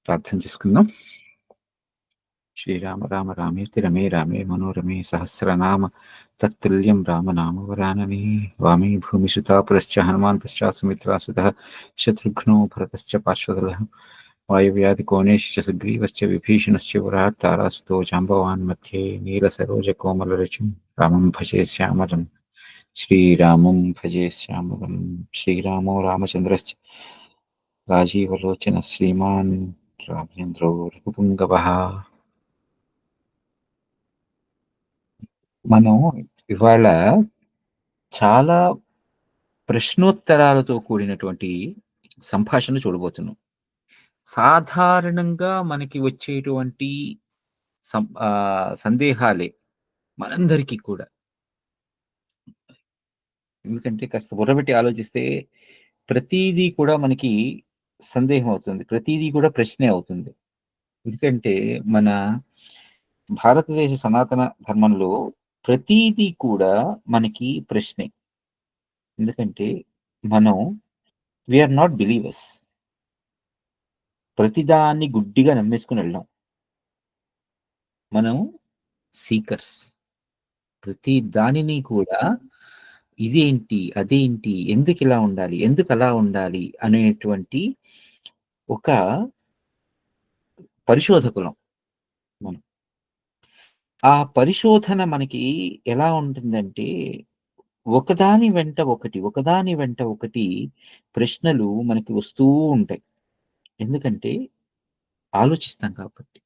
ప్రార్థన చేసుకుందాం. శ్రీరామ రామ రామేతి రమే రామే మనోరమే సహస్రనామ తత్తుల్యం రామనామవరాననే. వామే భూమిసుతా పురశ్చ హనుమాన్ పశ్చాత్ సుమిత్రాసుతః శత్రుఘ్నో భరతశ్చ పార్శ్వదలః వాయువ్యాధి కోణేశ్చ సుగ్రీవశ్చ విభీషణశ్చ పురాట్ తారాసుతో జాంబవాన్ మధ్యే నీలసరోజకోమలరుచిం రామం భజే శ్యామలం శ్రీరామం భజే శ్యామలం. శ్రీరామో రామచంద్రశ్చ రాజీవలోచన శ్రీమాన్ రామేంద్రో రఘుపుంగవః. మనం ఇవాళ చాలా ప్రశ్నోత్తరాలతో కూడినటువంటి సంభాషణ చూడబోతున్నాం. సాధారణంగా మనకి వచ్చేటువంటి సందేహాలే మనందరికీ కూడా. ఎందుకంటే కాస్త బుర్రబెట్టి ఆలోచిస్తే ప్రతీదీ కూడా మనకి సందేహం అవుతుంది. ప్రతీదీ కూడా ప్రశ్నే అవుతుంది. ఎందుకంటే మన భారతదేశ సనాతన ధర్మంలో ప్రతీదీ కూడా మనకి ప్రశ్నే. ఎందుకంటే మనం వి ఆర్ నాట్ బిలీవర్స్. ప్రతిదాన్ని గుడ్డిగా నమ్మేసుకుని వెళ్ళాం. మనం సీకర్స్. ప్రతి దానిని కూడా ఇదేంటి, అదేంటి, ఎందుకు ఇలా ఉండాలి, ఎందుకు అలా ఉండాలి అనేటువంటి ఒక పరిశోధకులం మనం. ఆ పరిశోధన మనకి ఎలా ఉంటుందంటే ఒకదాని వెంట ఒకటి, ఒకదాని వెంట ఒకటి ప్రశ్నలు మనకి వస్తూ ఉంటాయి. ఎందుకంటే ఆలోచిస్తాం కాబట్టి.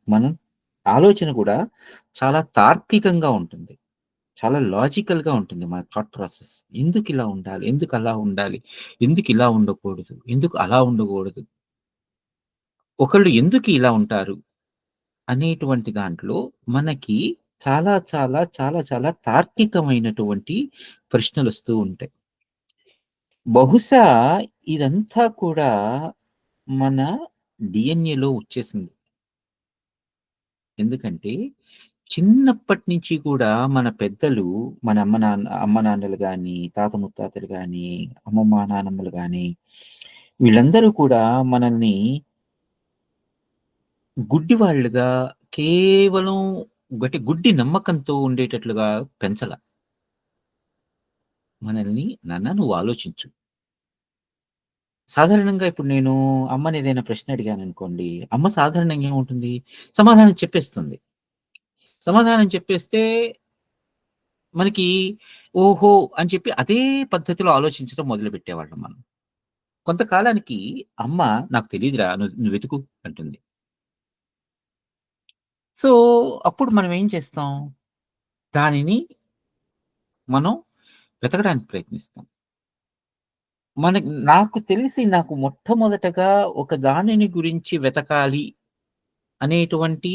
మనం ఆలోచన కూడా చాలా తార్కికంగా ఉంటుంది. చాలా లాజికల్‌గా ఉంటుంది మన థాట్ ప్రాసెస్. ఎందుకు ఇలా ఉండాలి? ఎందుకు అలా ఉండాలి? ఎందుకు ఇలా ఉండకూడదు? ఎందుకు అలా ఉండకూడదు? ఒకళ్ళు ఎందుకు ఇలా ఉంటారు? అనేటువంటి దాంట్లో మనకి చాలా చాలా చాలా చాలా తార్కికమైనటువంటి ప్రశ్నలొస్తూ ఉంటాయి. బహుశా ఇదంతా కూడా మన డీఎన్ఏలో వచ్చేసింది. ఎందుకంటే చిన్నప్పటి నుంచి కూడా మన పెద్దలు, మన అమ్మ నాన్నలు గాని, తాత ముత్తాతలు గాని, అమ్మమ్మ నానమ్మలు గాని, వీళ్ళందరూ కూడా మనల్ని గుడ్డివాళ్ళుగా కేవలం గుడ్డి నమ్మకంతో ఉండేటట్లుగా పెంచల. మనల్ని నాన్న నువ్వు ఆలోచించు. సాధారణంగా ఇప్పుడు నేను అమ్మని ఏదైనా ప్రశ్న అడిగాననుకోండి, అమ్మ సాధారణంగా ఏముంటుంది? సమాధానం చెప్పేస్తుంది. సమాధానం చెప్పేస్తే మనకి ఓహో! అని చెప్పి అదే పద్ధతిలో ఆలోచించడం మొదలుపెట్టేవాళ్ళం మనం. కొంతకాలానికి అమ్మ నాకు తెలీదురా నువ్వు వెతుకు అంటుంది. సో, అప్పుడు మనం ఏం చేస్తాం? దానిని మనం వెతకడానికి ప్రయత్నిస్తాం. నాకు మొట్టమొదటగా ఒక దానిని గురించి వెతకాలి అనేటువంటి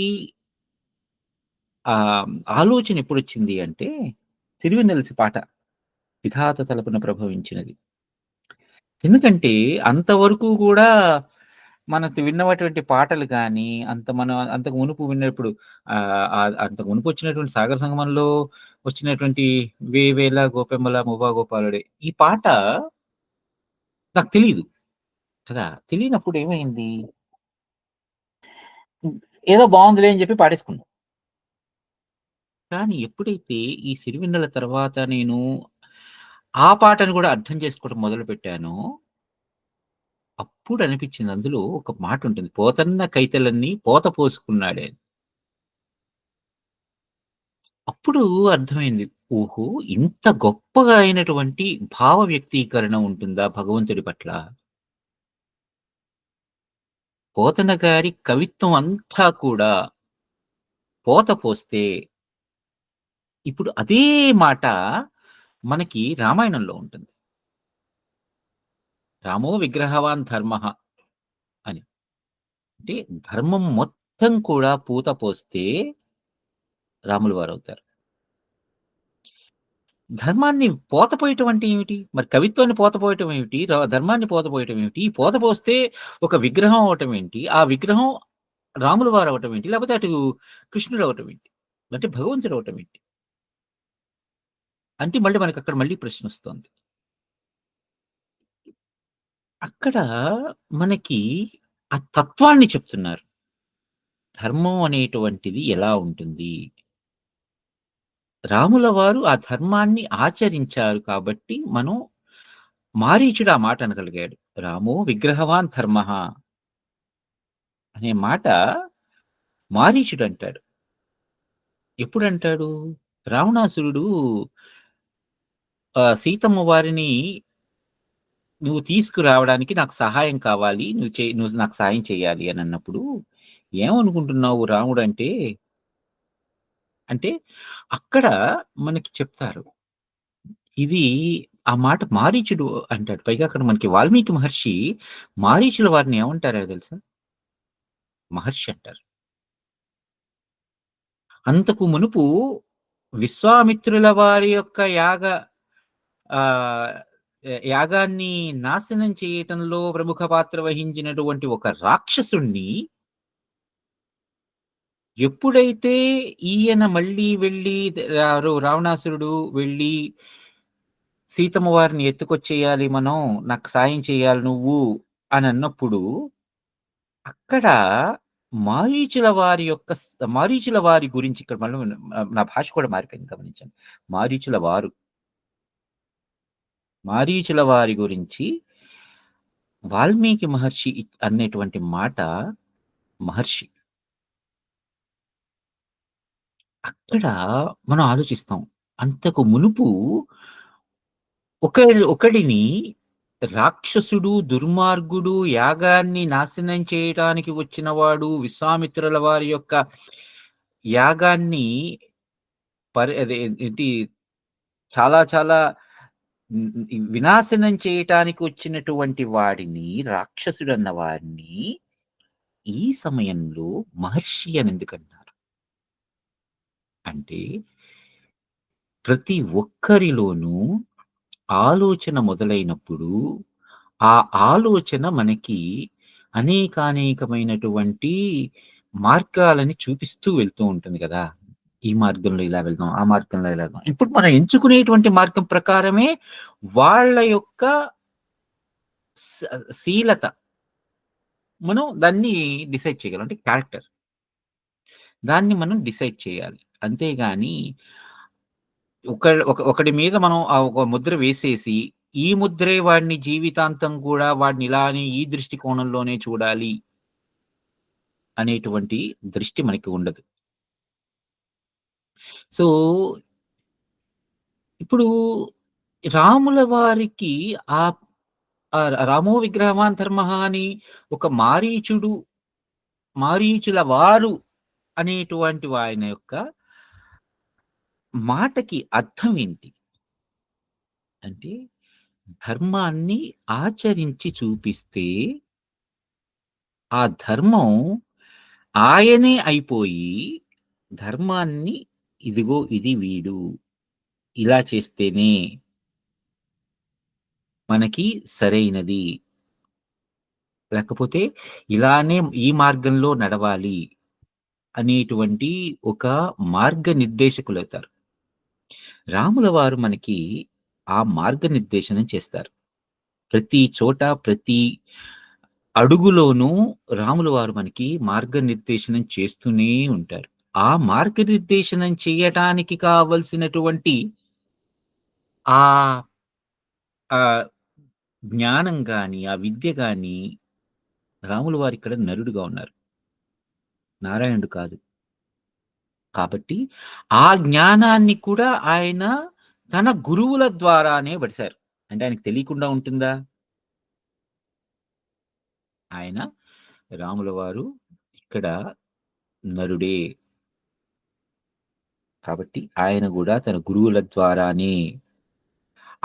ఆలోచన ఎప్పుడొచ్చింది అంటే, 'సిరివెన్నెలసి' పాట 'విధాత తలపున ప్రభవించినది.' ఎందుకంటే అంతవరకు గూడా మనకు విన్నటువంటి పాటలు గాని, మనం అంతకు మునుపు విన్నప్పుడు అంతకు మునుపు వచ్చినటువంటి 'సాగర సంగమంలో' వచ్చినటువంటి 'వేవేల గోపెమ్మల మువ్వా గోపాలుడే' ఈ పాట నాకు తెలీదు కదా! తెలియనప్పుడు ఏమైంది? హ్మ్. ఏదో బావుందిలే అని చెప్పి పాడేసుకున్నా. కానీ ఎప్పుడైతే ఈ 'సిరివెన్నెల' తర్వాత నేను ఆ పాటను గూడా అర్థం చేసుకోవడం మొదలుపెట్టానో, అప్పుడు అనిపించింది అందులో ఒక మాటుంటుంది. 'పోతన్న కైతలన్నీ పోత పోసుకున్నాడే' అని. అప్పుడు అర్థమైంది. ఓహో! ఇంత గొప్పగా అయినటువంటి భావ వ్యక్తీకరణ ఉంటుందా భగవంతుడి పట్ల? పోతన గారి కవిత్వం అంతా కూడా పోత పోస్తే, ఇప్పుడు అదే మాట మనకి రామాయణంలో ఉంటుంది. 'రామో విగ్రహవాన్ ధర్మః' అని. అంటే ధర్మం మొత్తం కూడా పూత పోస్తే రాములు వారవుతారు. ధర్మాన్ని పోతపోయటం అంటే ఏమిటి? మరి కవిత్వాన్ని పోతపోయటం ఏమిటి? ధర్మాన్ని పోతపోయటం ఏమిటి? ఈ పోత పోస్తే ఒక విగ్రహం అవ్వటం ఏంటి? ఆ విగ్రహం రాముల వారవ్వటం ఏంటి? లేకపోతే అటు కృష్ణుడవ్వటం ఏంటి? అంటే భగవంతుడవ్వటం ఏంటి? అంటే మళ్ళీ మనకక్కడ మళ్ళీ ప్రశ్నొస్తోంది. అక్కడ మనకి ఆ తత్వాన్ని చెప్తున్నారు. ధర్మం అనేటువంటిది ఎలా ఉంటుంది? రాముల వారు ఆ ధర్మాన్ని ఆచరించారు కాబట్టి మనం మారీచుడు ఆ మాట అనగలిగాడు. రామో విగ్రహవాన్ ధర్మః అనే మాట మారీచుడంటాడు. ఎప్పుడంటాడు? రావణాసురుడు సీతమ్మ వారిని నువ్వు తీసుకురావడానికి నాకు సహాయం కావాలి. నువ్వు నాకు సహాయం చేయాలి అనన్నప్పుడు, ఏమనుకుంటున్నావు రాముడంటే? అంటే అక్కడ మనకి చెప్తారు. ఇది ఆ మాట మారీచుడు అంటాడు. పైగా అక్కడ మనకి వాల్మీకి మహర్షి మారీచుల వారిని ఏమంటారో తెలుసా? మహర్షి అంటారు. అంతకు మునుపు విశ్వామిత్రుల వారి యొక్క ఆహ్, యాగాన్ని నాశనం చేయటంలో ప్రముఖ పాత్ర వహించినటువంటి ఒక రాక్షసుడిని ఎప్పుడైతే ఈయన మళ్ళీ వెళ్లి రావణాసురుడు వెళ్లి సీతమ్మ వారిని ఎత్తుకొచ్చేయాలి మనం, నాకు సాయం చేయాలి నువ్వు అని అన్నప్పుడు, అక్కడ మారీచుల వారి గురించి ఇక్కడ మళ్ళీ నా భాష కూడా మారిపోయింది గమనించండి. మారీచుల వారు. మారీచుల వారి గురించి వాల్మీకి మహర్షి అనేటువంటి మాట మహర్షి. అక్కడ మనం ఆలోచిస్తాం. అంతకు మునుపు ఒకడిని రాక్షసుడు, దుర్మార్గుడు, యాగాన్ని నాశనం చేయటానికి వచ్చినవాడు, విశ్వామిత్రుల వారి యొక్క యాగాన్ని అదే ఏంటి చాలా చాలా వినాశనం చేయటానికి వచ్చినటువంటి వాడిని, రాక్షసుడన్న వాడిని ఈ సమయంలో మహర్షి అని ఎందుకన్నారు? అంటే ప్రతి ఒక్కరిలోనూ ఆలోచన మొదలైనప్పుడు, ఆ ఆలోచన మనకి అనేకానేకమైనటువంటి మార్గాలని చూపిస్తూ వెళ్తూ ఉంటుంది గదా! ఈ మార్గంలో ఇలా వెళ్దాం, ఆ మార్గంలో ఇలా వెళ్దాం. ఇప్పుడు మనం ఎంచుకునేటువంటి మార్గం ప్రకారమే వాళ్ళ యొక్క స శీలత మనం దాన్ని డిసైడ్ చేయగలం. అంటే క్యారెక్టర్. దాన్ని మనం డిసైడ్ చేయాలి. అంతేగాని ఒకడి మీద మనం ఒక ముద్ర వేసేసి, ఈ ముద్రే వాడిని జీవితాంతం కూడా వాడిని ఇలానే ఈ దృష్టికోణంలోనే చూడాలి అనేటువంటి దృష్టి మనకి ఉండదు. సో, ఇప్పుడు రాముల వారికి ఆహ్, ఆహ్, 'రామో విగ్రహవాన్ ధర్మః' అని ఒక మారీచుల వారు అనేటువంటి ఆయన యొక్క మాటకి అర్థం ఏంటి? అంటే ధర్మాన్ని ఆచరించి చూపిస్తే, ఆ ధర్మం ఆయనే అయిపోయి, ధర్మాన్ని ఇదిగో ఇది వీడు. ఇలా చేస్తేనే మనకి సరైనది. లేకపోతే ఇలానే ఈ మార్గంలో నడవాలి అనేటువంటి ఒక మార్గనిర్దేశకులవుతారు. రాముల వారు మనకి ఆ మార్గనిర్దేశనం చేస్తారు. ప్రతి చోట, ప్రతి అడుగులోనూ రాముల వారు మనకి మార్గనిర్దేశనం చేస్తూనే ఉంటారు. ఆ మార్గనిర్దేశనం చేయటానికి కావలసినటువంటి ఆహ్, ఆహ్, జ్ఞానం గాని, ఆ విద్య గాని రాముల వారిక్కడ నరుడుగా ఉన్నారు. నారాయణుడు కాదు. కాబట్టి ఆ జ్ఞానాన్ని కూడా ఆయన తన గురువుల ద్వారానే బడిసారు. అంటే ఆయనకు తెలియకుండా ఉంటుందా? ఆయన రాముల వారు ఇక్కడ నరుడే. కాబట్టి ఆయన గూడా తన గురువుల ద్వారానే,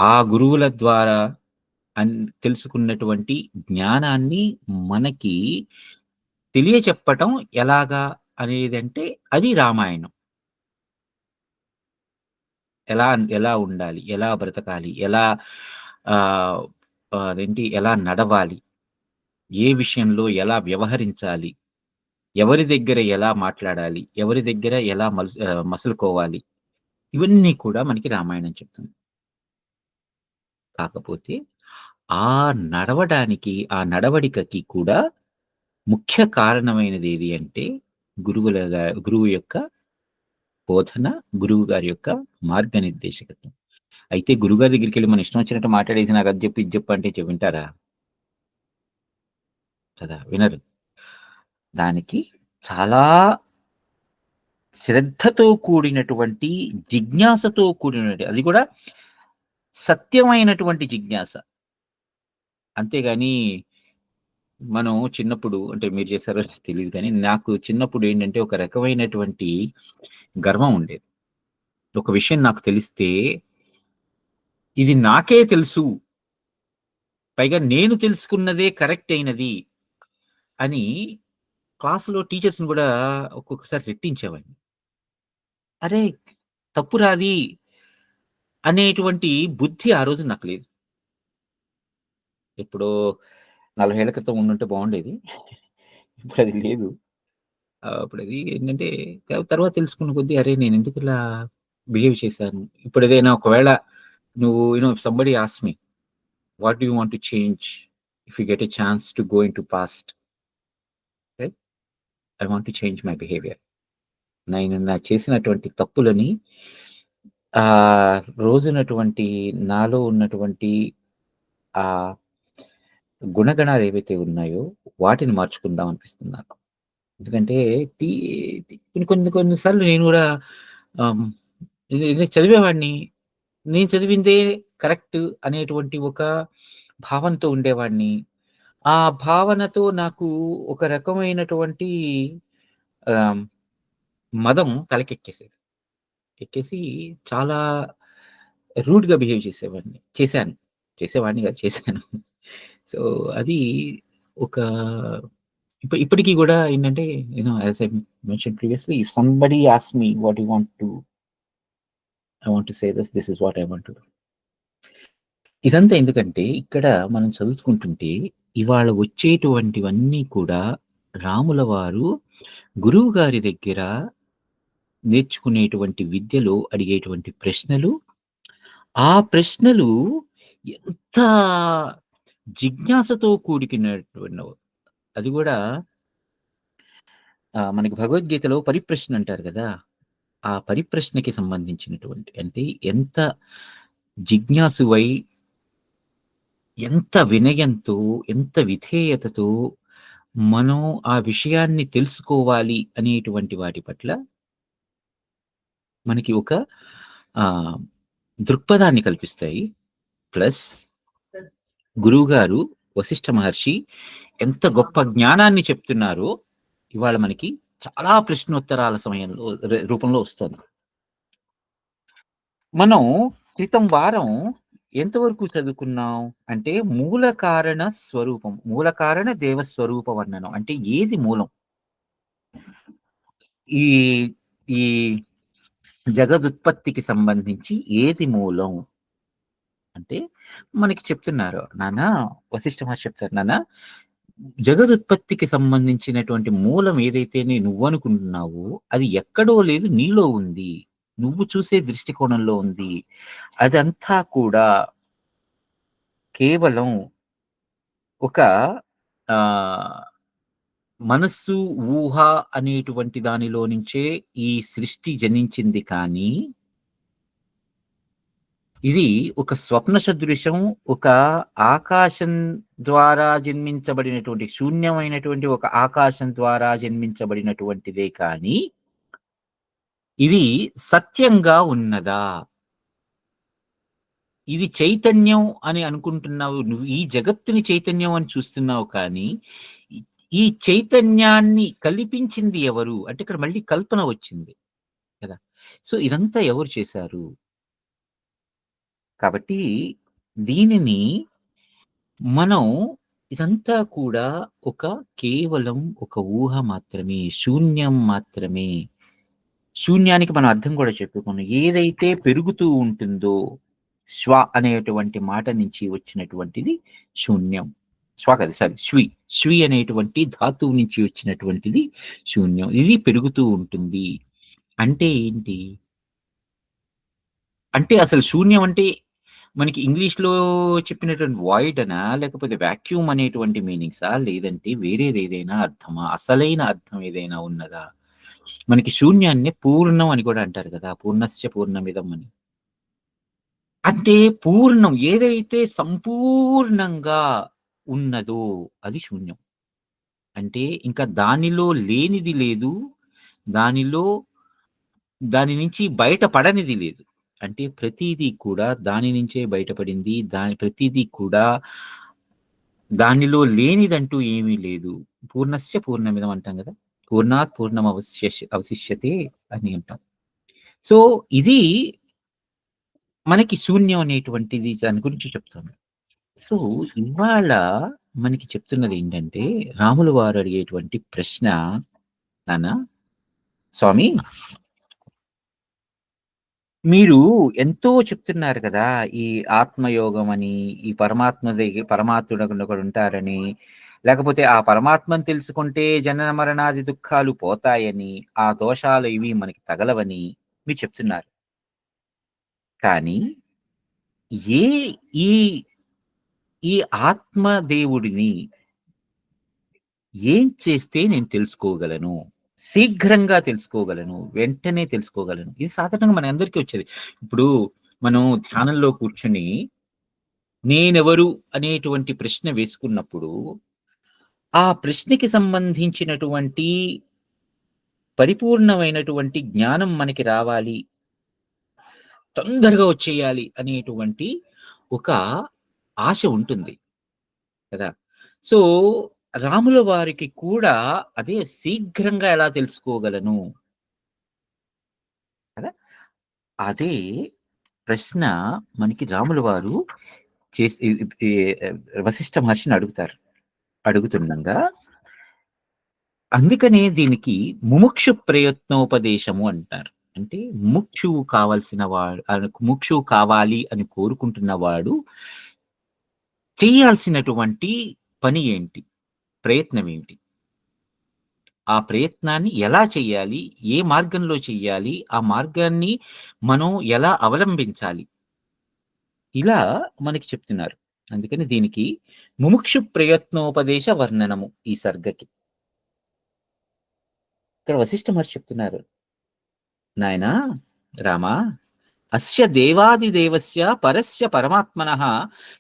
ఆ గురువుల ద్వారా అన్ తెలుసుకున్నటువంటి జ్ఞానాన్ని మనకి తెలియచెప్పటం ఎలాగా అనేదంటే అది రామాయణం. ఎలా ఎలా ఉండాలి? ఎలా బ్రతకాలి? ఎలా ఆహ్, అదేంటి ఎలా నడవాలి? ఏ విషయంలో ఎలా వ్యవహరించాలి? ఎవరి దగ్గర ఎలా మాట్లాడాలి? ఎవరి దగ్గర ఎలా మసులుకోవాలి? ఇవన్నీ కూడా మనకి రామాయణం చెప్తుంది. కాకపోతే ఆ ఆ నడవడికకి కూడా ముఖ్య కారణమైనది ఏది అంటే గురువు యొక్క బోధన, గురువు గారి యొక్క మార్గనిర్దేశకత్వం. అయితే గురువుగారి దగ్గరికెళ్ళి మన ఇష్టం వచ్చినట్టు మాట్లాడేసి నాకు అది చెప్పు, ఇది చెప్పు అంటే వింటారా? కదా! వినరు. దానికి చాలా శ్రద్ధతో కూడినటువంటి, జిజ్ఞాసతో కూడినటువంటి, అది కూడా సత్యమైనటువంటి జిజ్ఞాస. అంతేగాని మనం చిన్నప్పుడు అంటే మీరు చేశారో తెలీదు కానీ, నాకు చిన్నప్పుడు ఏంటంటే ఒక రకమైనటువంటి గర్వం ఉండేది. ఒక విషయం నాకు తెలిస్తే, ఇది నాకే తెలుసు. పైగా నేను తెలుసుకున్నదే కరెక్ట్ అయినది అని క్లాస్‌లో టీచర్స్‌ని గూడా ఒక్కొక్కసారి రెట్టించేవాడిని. అరే! తప్పురా అది అనేటువంటి బుద్ధి ఆ రోజు నాకు లేదు. ఎప్పుడో 40 ఏళ్ల క్రితం ఉండుంటే బావుండేది. ఇప్పుడది లేదు. అప్పుడది ఏంటంటే తర్వాత తెలుసుకున్న కొద్దీ అరే! నేనెందుకిలా బిహేవ్ చేశాను. ఇప్పుడేదైనా ఒకవేళ నువ్వు somebody asks me what do you want to change if you get a chance to go into past right? I want to change my behaviour. నేను చేసినటువంటి తప్పులని రోజునటువంటి నాలో ఉన్నటువంటి ఆహ్, గుణగణాలు ఏవైతే ఉన్నాయో వాటిని మార్చుకుందాం అనిపిస్తుంది నాకు. ఎందుకంటే టీ కొన్ని కొన్ని సార్లు నేను గూడా ఆహ్, ఇది చదివేవాడిని. నేను చదివిందే కరెక్ట్ అనేటువంటి ఒక భావనతో ఉండేవాడిని. ఆ భావనతో నాకు ఒక రకమైనటువంటి ఆహ్, మదం తలకెక్కేసేది. ఎక్కేసి చాలా రూడ్‌గా బిహేవ్ చేసేవాడిని. చేసేవాడిని కాదు చేశాను. సో, అది ఒక ఇప్పటికి గూడా ఏంటంటే, as I mentioned previously if somebody asks me what you want to I want to say this is what I want to do. ఇదంతా ఎందుకంటే, ఇక్కడ మనం చదువుకుంటుంటే ఇవాళ వచ్చేటువంటివన్నీ కూడా రాముల వారు గురువుగారి దగ్గర నేర్చుకునేటువంటి విద్యలో అడిగేటువంటి ప్రశ్నలు, ఆ ప్రశ్నలు ఎంత జిజ్ఞాసతో కూడుకున్నటువంటివో. అది గూడా మనకి భగవద్గీతలో పరిప్రశ్న అంటారు గదా! ఆ పరిప్రశ్నకి సంబంధించినటువంటి అంటే ఎంత జిజ్ఞాసువై, ఎంత వినయంతో, ఎంత విధేయతతో మనం ఆ విషయాన్ని తెలుసుకోవాలి అనేటువంటి వాటి పట్ల మనకి ఒక ఆహ్, దృక్పథాన్ని కల్పిస్తాయి. ప్లస్ గురువుగారు వశిష్ఠ మహర్షి ఎంత గొప్ప జ్ఞానాన్ని చెప్తున్నారో ఇవాళ మనకి చాలా ప్రశ్నోత్తరాల సమయంలో రూపంలో వస్తోంది. మనం క్రితం వారం ఎంతవరకు చదువుకున్నాం అంటే మూల కారణ స్వరూపం. మూల కారణ దేవ స్వరూప వర్ణనం. అంటే ఏది మూలం? ఈ ఈ జగదుత్పత్తికి సంబంధించి ఏది మూలం? అంటే మనకి చెప్తున్నారు. నాన్న వశిష్ఠ మహర్షి చెప్తారు. నాన్న జగదుత్పత్తికి సంబంధించినటువంటి మూలం ఏదైతేనే నువ్వనుకుంటున్నావో అది ఎక్కడో లేదు నీలో ఉంది. నువ్వు చూసే దృష్టికోణంలో ఉంది. అదంతా కూడా కేవలం ఒక ఆహ్, మనస్సు, ఊహ అనేటువంటి దానిలో నుంచే ఈ సృష్టి జనించింది కానీ, ఇది ఒక స్వప్న సదృశం, ఒక ఆకాశం ద్వారా జన్మించబడినటువంటి శూన్యమైనటువంటి ఒక ఆకాశం ద్వారా జన్మించబడినటువంటిదే కానీ, ఇది సత్యంగా ఉన్నదా? ఇది చైతన్యం అని అనుకుంటున్నావు. నువ్వు ఈ జగత్తుని చైతన్యం అని చూస్తున్నావు కానీ, ఈ ఈ చైతన్యాన్ని కల్పించింది ఎవరు? అంటే ఇక్కడ మళ్ళీ కల్పన వచ్చింది కదా! సో, ఇదంతా ఎవరు చేశారు? కాబట్టి దీనిని మనం ఇదంతా కూడా ఒక కేవలం ఒక ఊహ మాత్రమే. శూన్యం మాత్రమే. శూన్యానికి మనం అర్థం కూడా చెప్పుకున్నాం. ఏదైతే పెరుగుతూ ఉంటుందో అనేటువంటి మాట నుంచి వచ్చినటువంటిది శూన్యం. కాదు సారీ శ్వి అనేటువంటి ధాతువు నుంచి వచ్చినటువంటిది శూన్యం. ఇది పెరుగుతూ ఉంటుంది. అంటే ఏంటి? అంటే అసలు శూన్యం అంటే మనకి ఇంగ్లీష్‌లో చెప్పినటువంటి వాయిడ్ అనా? లేకపోతే వాక్యూమ్ అనేటువంటి మీనింగ్సా? లేదంటే వేరేదేదైనా అర్థమా? అసలైన అర్థం ఏదైనా ఉన్నదా? మనకి శూన్యాన్ని పూర్ణం అని కూడా అంటారు కదా! పూర్ణస్య పూర్ణమిదం అని. అంటే పూర్ణం ఏదైతే సంపూర్ణంగా ఉన్నదో అది శూన్యం. అంటే ఇంకా దానిలో లేనిది లేదు. దానిలో దాని నుంచి బయట పడనిది లేదు. అంటే ప్రతీదీ కూడా దాని నుంచే బయటపడింది. ప్రతీదీ కూడా దానిలో లేనిదంటూ ఏమీ లేదు. పూర్ణస్య పూర్ణమిదం అంటాం గదా! పూర్ణాత్ అవశిష్యతే అని అంటాం. సో, ఇది మనకి శూన్యం అనేటువంటిది దాని గురించి చెప్తుంది. సో, ఇవాళ మనకి చెప్తున్నదేంటంటే, రాములు వారు అడిగేటువంటి ప్రశ్న నాన్న, స్వామి మీరు ఎంతో చెప్తున్నారు కదా! ఈ ఆత్మయోగం అని, ఈ పరమాత్ముడు ఒకడుంటారని, లేకపోతే ఆ పరమాత్మను తెలుసుకుంటే జనన మరణాది దుఃఖాలు పోతాయని, ఆ దోషాలు ఇవి మనకి తగలవని మీరు చెప్తున్నారు. కానీ ఏ ఈ ఈ ఆత్మ దేవుడిని ఏం చేస్తే నేను తెలుసుకోగలను? శీఘ్రంగా తెలుసుకోగలను. వెంటనే తెలుసుకోగలను. ఇది సాధారణంగా మనందరికీ వచ్చేది. ఇప్పుడు మనం ధ్యానంలో కూర్చొని నేనెవరు అనేటువంటి ప్రశ్న వేసుకున్నప్పుడు, ఆ ప్రశ్నకి సంబంధించినటువంటి పరిపూర్ణమైనటువంటి జ్ఞానం మనకి రావాలి. తొందరగా వచ్చేయాలి అనేటువంటి ఒక ఆశ ఉంటుంది కదా! సో, రాముల వారికి కూడా అదే శీఘ్రంగా ఎలా తెలుసుకోగలను కదా! అదే ప్రశ్న మనకి రాముల వారు చేసి ఈ వశిష్ఠ మహర్షిని అడుగుతారు. అడుగుతుండగా అందుకనే దీనికి ముముక్షు ప్రయత్నోపదేశము అంటారు. అంటే ముముక్షువు కావాల్సిన వాడు ముముక్షువు కావాలి అని కోరుకుంటున్న వాడు చేయాల్సినటువంటి పని ఏంటి? ప్రయత్నం ఏంటి? ఆ ప్రయత్నాన్ని ఎలా చేయాలి? ఏ మార్గంలో చెయ్యాలి? ఆ మార్గాన్ని మనం ఎలా అవలంబించాలి? ఇలా మనకి చెప్తున్నారు. అందుకని దీనికి ముముక్షు ప్రయత్నోపదేశ వర్ణనము ఈ సర్గకి. ఇక్కడ వశిష్ఠ మహర్షి చెప్తున్నారు. నాయనా రామా అస్య దేవాదిదేవస్య పరస్య పరమాత్మనః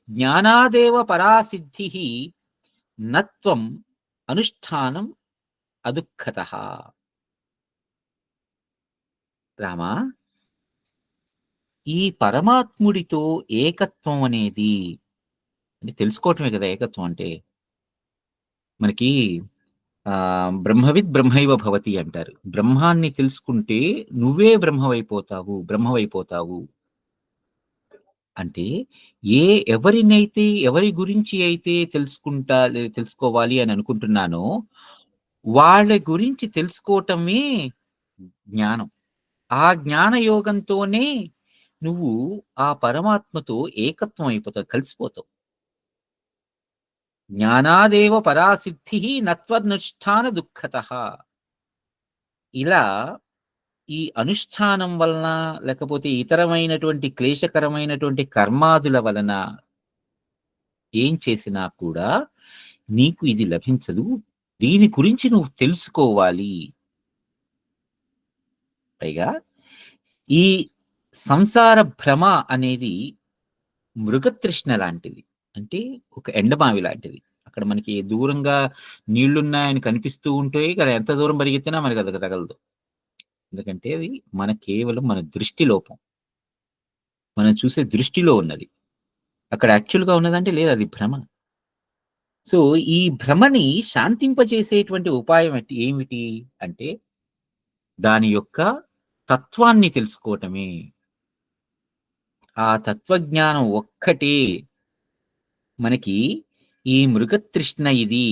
జ్ఞానాదేవ పరాసిద్ధిః నత్వం అనుష్ఠానం అదుఃఖతః. రామా ఈ పరమాత్ముడితో ఏకత్వం అనేది అంటే తెలుసుకోవటమే కదా ఏకత్వం అంటే. మనకి బ్రహ్మవిద్ బ్రహ్మైవ భవతి అంటారు. బ్రహ్మాన్ని తెలుసుకుంటే నువ్వే బ్రహ్మవైపోతావు. అంటే ఎవరి గురించి అయితే తెలుసుకోవాలి అని అనుకుంటున్నానో, వాళ్ళ గురించి తెలుసుకోవటమే జ్ఞానం. ఆ జ్ఞాన యోగంతోనే నువ్వు ఆ పరమాత్మతో ఏకత్వం అయిపోతావు. కలిసిపోతావు. జ్ఞానాదేవ పరాసిద్ధిః నత్వనుష్ఠాన దుఃఖతః. ఇలా ఈ అనుష్ఠానం వలన, లేకపోతే ఇతరమైనటువంటి క్లేశకరమైనటువంటి కర్మాదుల వలన ఏం చేసినా కూడా నీకు ఇది లభించదు. దీని గురించి నువ్వు తెలుసుకోవాలి. పైగా ఈ సంసార భ్రమ అనేది మృగతృష్ణ లాంటిది. అంటే ఒక ఎండమావి లాంటిది. అక్కడ మనకి దూరంగా నీళ్లున్నాయని కనిపిస్తూ ఉంటే కదా ఎంత దూరం పరిగెత్తినా మనకి అది తగలదు. ఎందుకంటే అది కేవలం మన దృష్టి లోపం. మనం చూసే దృష్టిలో ఉన్నది. అక్కడ యాక్చువల్‌గా ఉన్నదంటే లేదు అది భ్రమ. సో, ఈ భ్రమని శాంతింపజేసేటువంటి ఉపాయం ఏమిటి అంటే, దాని యొక్క తత్వాన్ని తెలుసుకోవటమే. ఆ తత్వజ్ఞానం ఒక్కటే మనకి ఈ మృగతృష్ణ ఇది.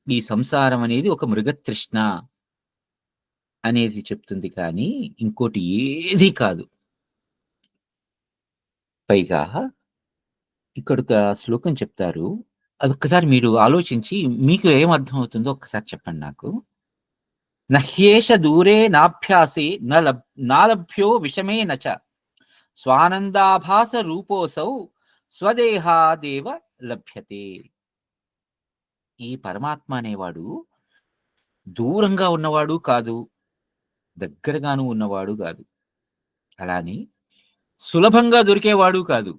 ఈ సంసారం అనేది ఒక మృగతృష్ణ అనేది చెప్తుంది కానీ, ఇంకోటి ఏది కాదు. పైగా ఇక్కడొక శ్లోకం చెప్తారు. అదొక్కసారి మీరు ఆలోచించి మీకు ఏం అర్థమవుతుందో ఒక్కసారి చెప్పండి నాకు. నహ్యేష దూరే నాభ్యాసే నాలభ్యో విషమేన చ స్వానందాభాస రూపోసౌ స్వదేహాదేవ లభ్యతే. ఈ పరమాత్మ అనేవాడు దూరంగా ఉన్నవాడు కాదు, దగ్గరగాను ఉన్నవాడు కాదు, అలానే సులభంగా దొరికేవాడు కాదు,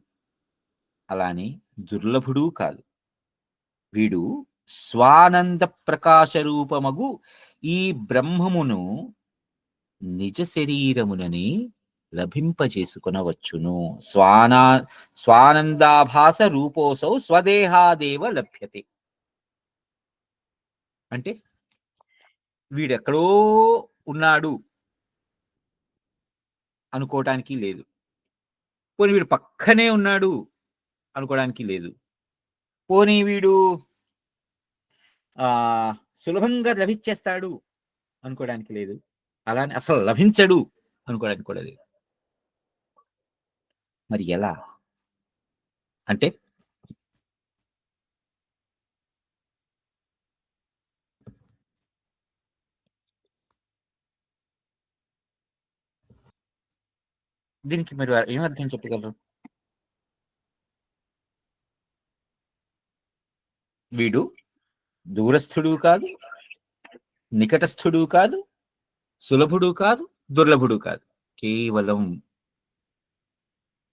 అలానే దుర్లభుడు కాదు. వీడు స్వానంద ప్రకాశ రూపమగు ఈ బ్రహ్మమును నిజ శరీరమునని లభింపజేసుకొనవచ్చును. స్వానందాభాస రూపోసౌ స్వదేహాదేవ లభ్యతే. అంటే వీడెక్కడో ఉన్నాడు అనుకోవటానికి లేదు, పోనీ వీడు పక్కనే ఉన్నాడు అనుకోవడానికి లేదు, పోనీ వీడు సులభంగా లభించేస్తాడు అనుకోవడానికి లేదు, అలానే అసలు లభించడు అనుకోవడానికి కూడా లేదు. మరి ఎలా అంటే దీనికి మరి ఏం అర్థం చెప్పగలరు? వీడు దూరస్థుడు కాదు, నికటస్థుడు కాదు, సులభుడు కాదు, దుర్లభుడు కాదు, కేవలం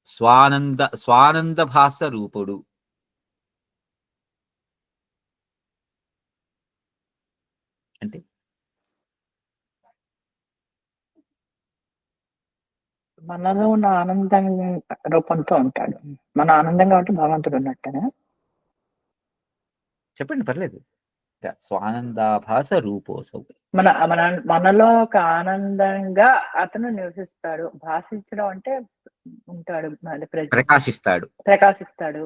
స్వానంద భాస రూపుడు. అంటే మనలో ఉన్న ఆనందం రూపంతో ఉంటాడు. మన ఆనందంగా ఉంటే భగవంతుడు ఉన్నట్టేనా? చెప్పండి, పర్లేదు. స్వానందాభాస రూపోసౌ, మనలో ఒక ఆనందంగా అతను నివసిస్తాడు. భాషించడం అంటే ఉంటాడు, ప్రకాశిస్తాడు.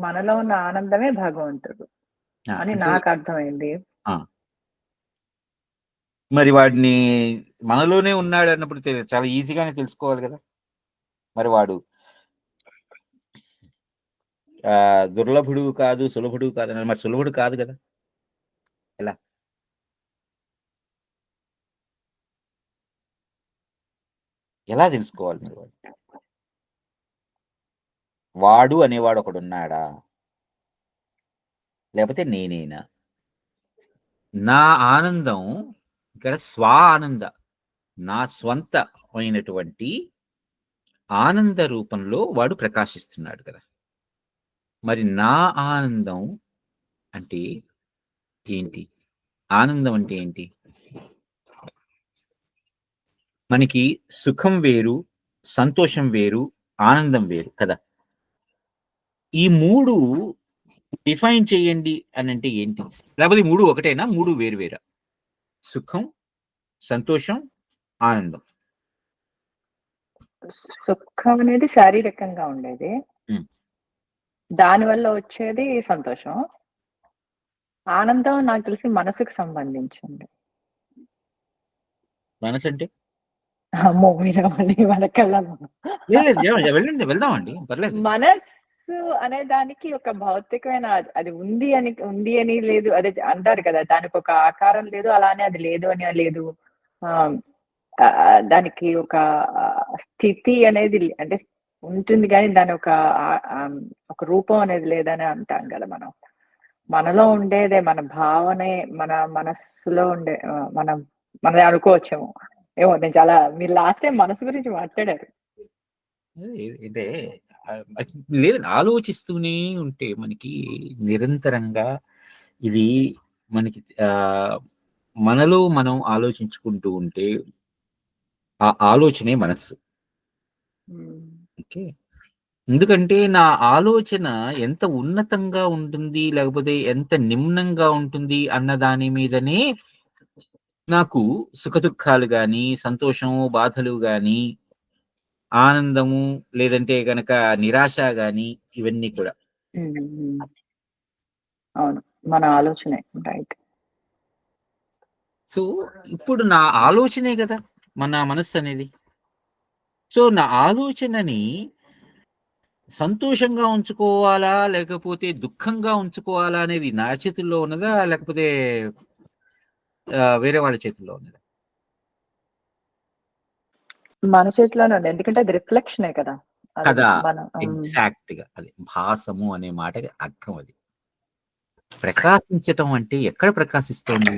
మనలో ఉన్న ఆనందమే భగవంతుడు అని నాకు అర్థమైంది. మరి వాడిని మనలోనే ఉన్నాడు అన్నప్పుడు చాలా ఈజీగానే తెలుసుకోవాలి కదా. మరి వాడు దుర్లభుడు కాదు, సులభుడు కాదు అన్నారు. మరి సులభుడు కాదు కదా, ఎలా? ఎలా తెలుసుకోవాలి మీరు? వాడు అనేవాడు ఒకడు ఉన్నాడా, లేకపోతే నేనేనా? నా ఆనందం ఇక్కడ ఆనంద, నా స్వంత అయినటువంటి ఆనంద రూపంలో వాడు ప్రకాశిస్తున్నాడు కదా. మరి నా ఆనందం అంటే ఏంటి? ఆనందం అంటే ఏంటి? మనకి సుఖం వేరు, సంతోషం వేరు, ఆనందం వేరు కదా. ఈ మూడు డిఫైన్ చేయండి అని అంటే ఏంటి? లేకపోతే మూడు ఒకటేనా, మూడు వేరు వేరా? సుఖం, సంతోషం, ఆనందం. సుఖం అనేది శారీరకంగా ఉండేది, దానివల్ల వచ్చేది సంతోషం. ఆనందం నాకు తెలిసి మనసుకు సంబంధించింది. మనసు అంటే అమ్మో, వెళ్దామండి, పర్లేదు. మనస్సు అనే దానికి ఒక భౌతికమైన అది ఉంది అని లేదు, అదే అంటారు కదా, దానికి ఒక ఆకారం లేదు, అలానే అది లేదు అని లేదు. దానికి ఒక స్థితి అనేది అంటే ఉంటుంది, కానీ దాని ఒక రూపం అనేది లేదని అంటాం కదా. మనలో ఉండేదే, మన భావనే, మన మనస్సులో ఉండే మనది అనుకోవచ్చేమో. ఏమో, నేను చాలా, మీరు లాస్ట్ టైం మనసు గురించి మాట్లాడారు. ఇదే లేదు, ఆలోచిస్తూనే ఉంటే మనకి నిరంతరంగా ఇది మనకి మనలో మనం ఆలోచించుకుంటూ ఉంటే ఆ ఆలోచనే మనస్సు. ఓకే, ఎందుకంటే నా ఆలోచన ఎంత ఉన్నతంగా ఉంటుంది లేకపోతే ఎంత నిమ్నంగా ఉంటుంది అన్న దాని మీదనే నాకు సుఖదుఖాలు గాని, సంతోషము, బాధలు గాని, ఆనందము, లేదంటే గనక నిరాశ గాని, ఇవన్నీ కూడా. అవును, మన ఆలోచనే. రైట్. సో ఇప్పుడు నా ఆలోచనే కదా మన మనస్సు అనేది. సో నా ఆలోచనని సంతోషంగా ఉంచుకోవాలా లేకపోతే దుఃఖంగా ఉంచుకోవాలా అనేది నా చేతుల్లో ఉన్నదా, లేకపోతే వేరే వాళ్ళ చేతుల్లో ఉన్నదా? మన చేతిలోనే ఉంది, ఎందుకంటే అది రిఫ్లెక్షనే కదా. అది కదా! మనం ఎగ్జాక్ట్‌గా అది. భాసము అనే మాటకి అర్థం అది. ప్రకాశించటం అంటే ఎక్కడ ప్రకాశిస్తోంది?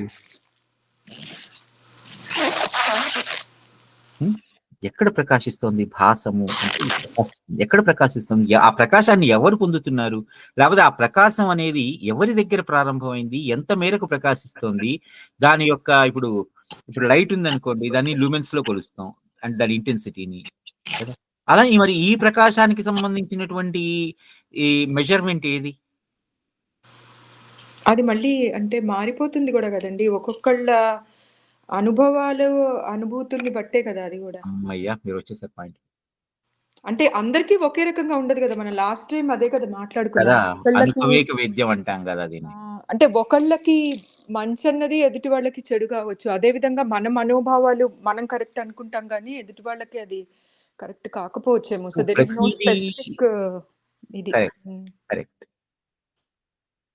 హ్మ్. ఎక్కడ ప్రకాశిస్తోంది? భాసము అంటే ప్రకాశిస్తుంది. ఎక్కడ ప్రకాశిస్తుంది? ఆ ప్రకాశాన్ని ఎవరు పొందుతున్నారు? లేపోతే ఆ ప్రకాశం అనేది ఎవరి దగ్గర ప్రారంభమైంది? ఎంత మేరకు ప్రకాశిస్తోంది? దాని యొక్క ఇప్పుడు లైట్ ఉందనుకోండి. దాన్ని లూమెన్స్‌లో కొలుస్తాం. అండ్ దాని ఇంటెన్సిటీని. కదా! అలా మరి ఈ ప్రకాశానికి సంబంధించినటువంటి ఈ మెజర్‌మెంట్ ఏది? అది మళ్ళీ అంటే మారిపోతుంది గూడా గదండీ! ఒక్కొక్కళ్ళ అనుభవాలు, అనుభూతుల్ని బట్టే కదా అది గూడా. హమ్మయ్య! మీరొచ్చేసారు పాయింట్‌కి. అంటే అందరికీ ఒకే రకంగా ఉండదు గదా! మనం లాస్ట్ టైమ్ అదే కదా మాట్లాడుకున్నాం. కదా! ఒకళ్ళకి అనుభవేక వేద్యం అంటాం గదా! దీన్ని. అంటే ఒకళ్ళకి మంచన్నది ఎదుటి వాళ్ళకి చెడు గావచ్చు. అదే విధంగా మన మనోభావాలు మనం కరెక్ట్ అనుకుంటాం గానీ, ఎదుటి వాళ్ళకి అది కరెక్ట్ కాకపోవచ్చేమో. సో, దేర్ ఈస్ నో ప్రతీదీ స్పెసిఫిక్ ఇది. కరెక్ట్. హ్మ్. కరెక్ట్.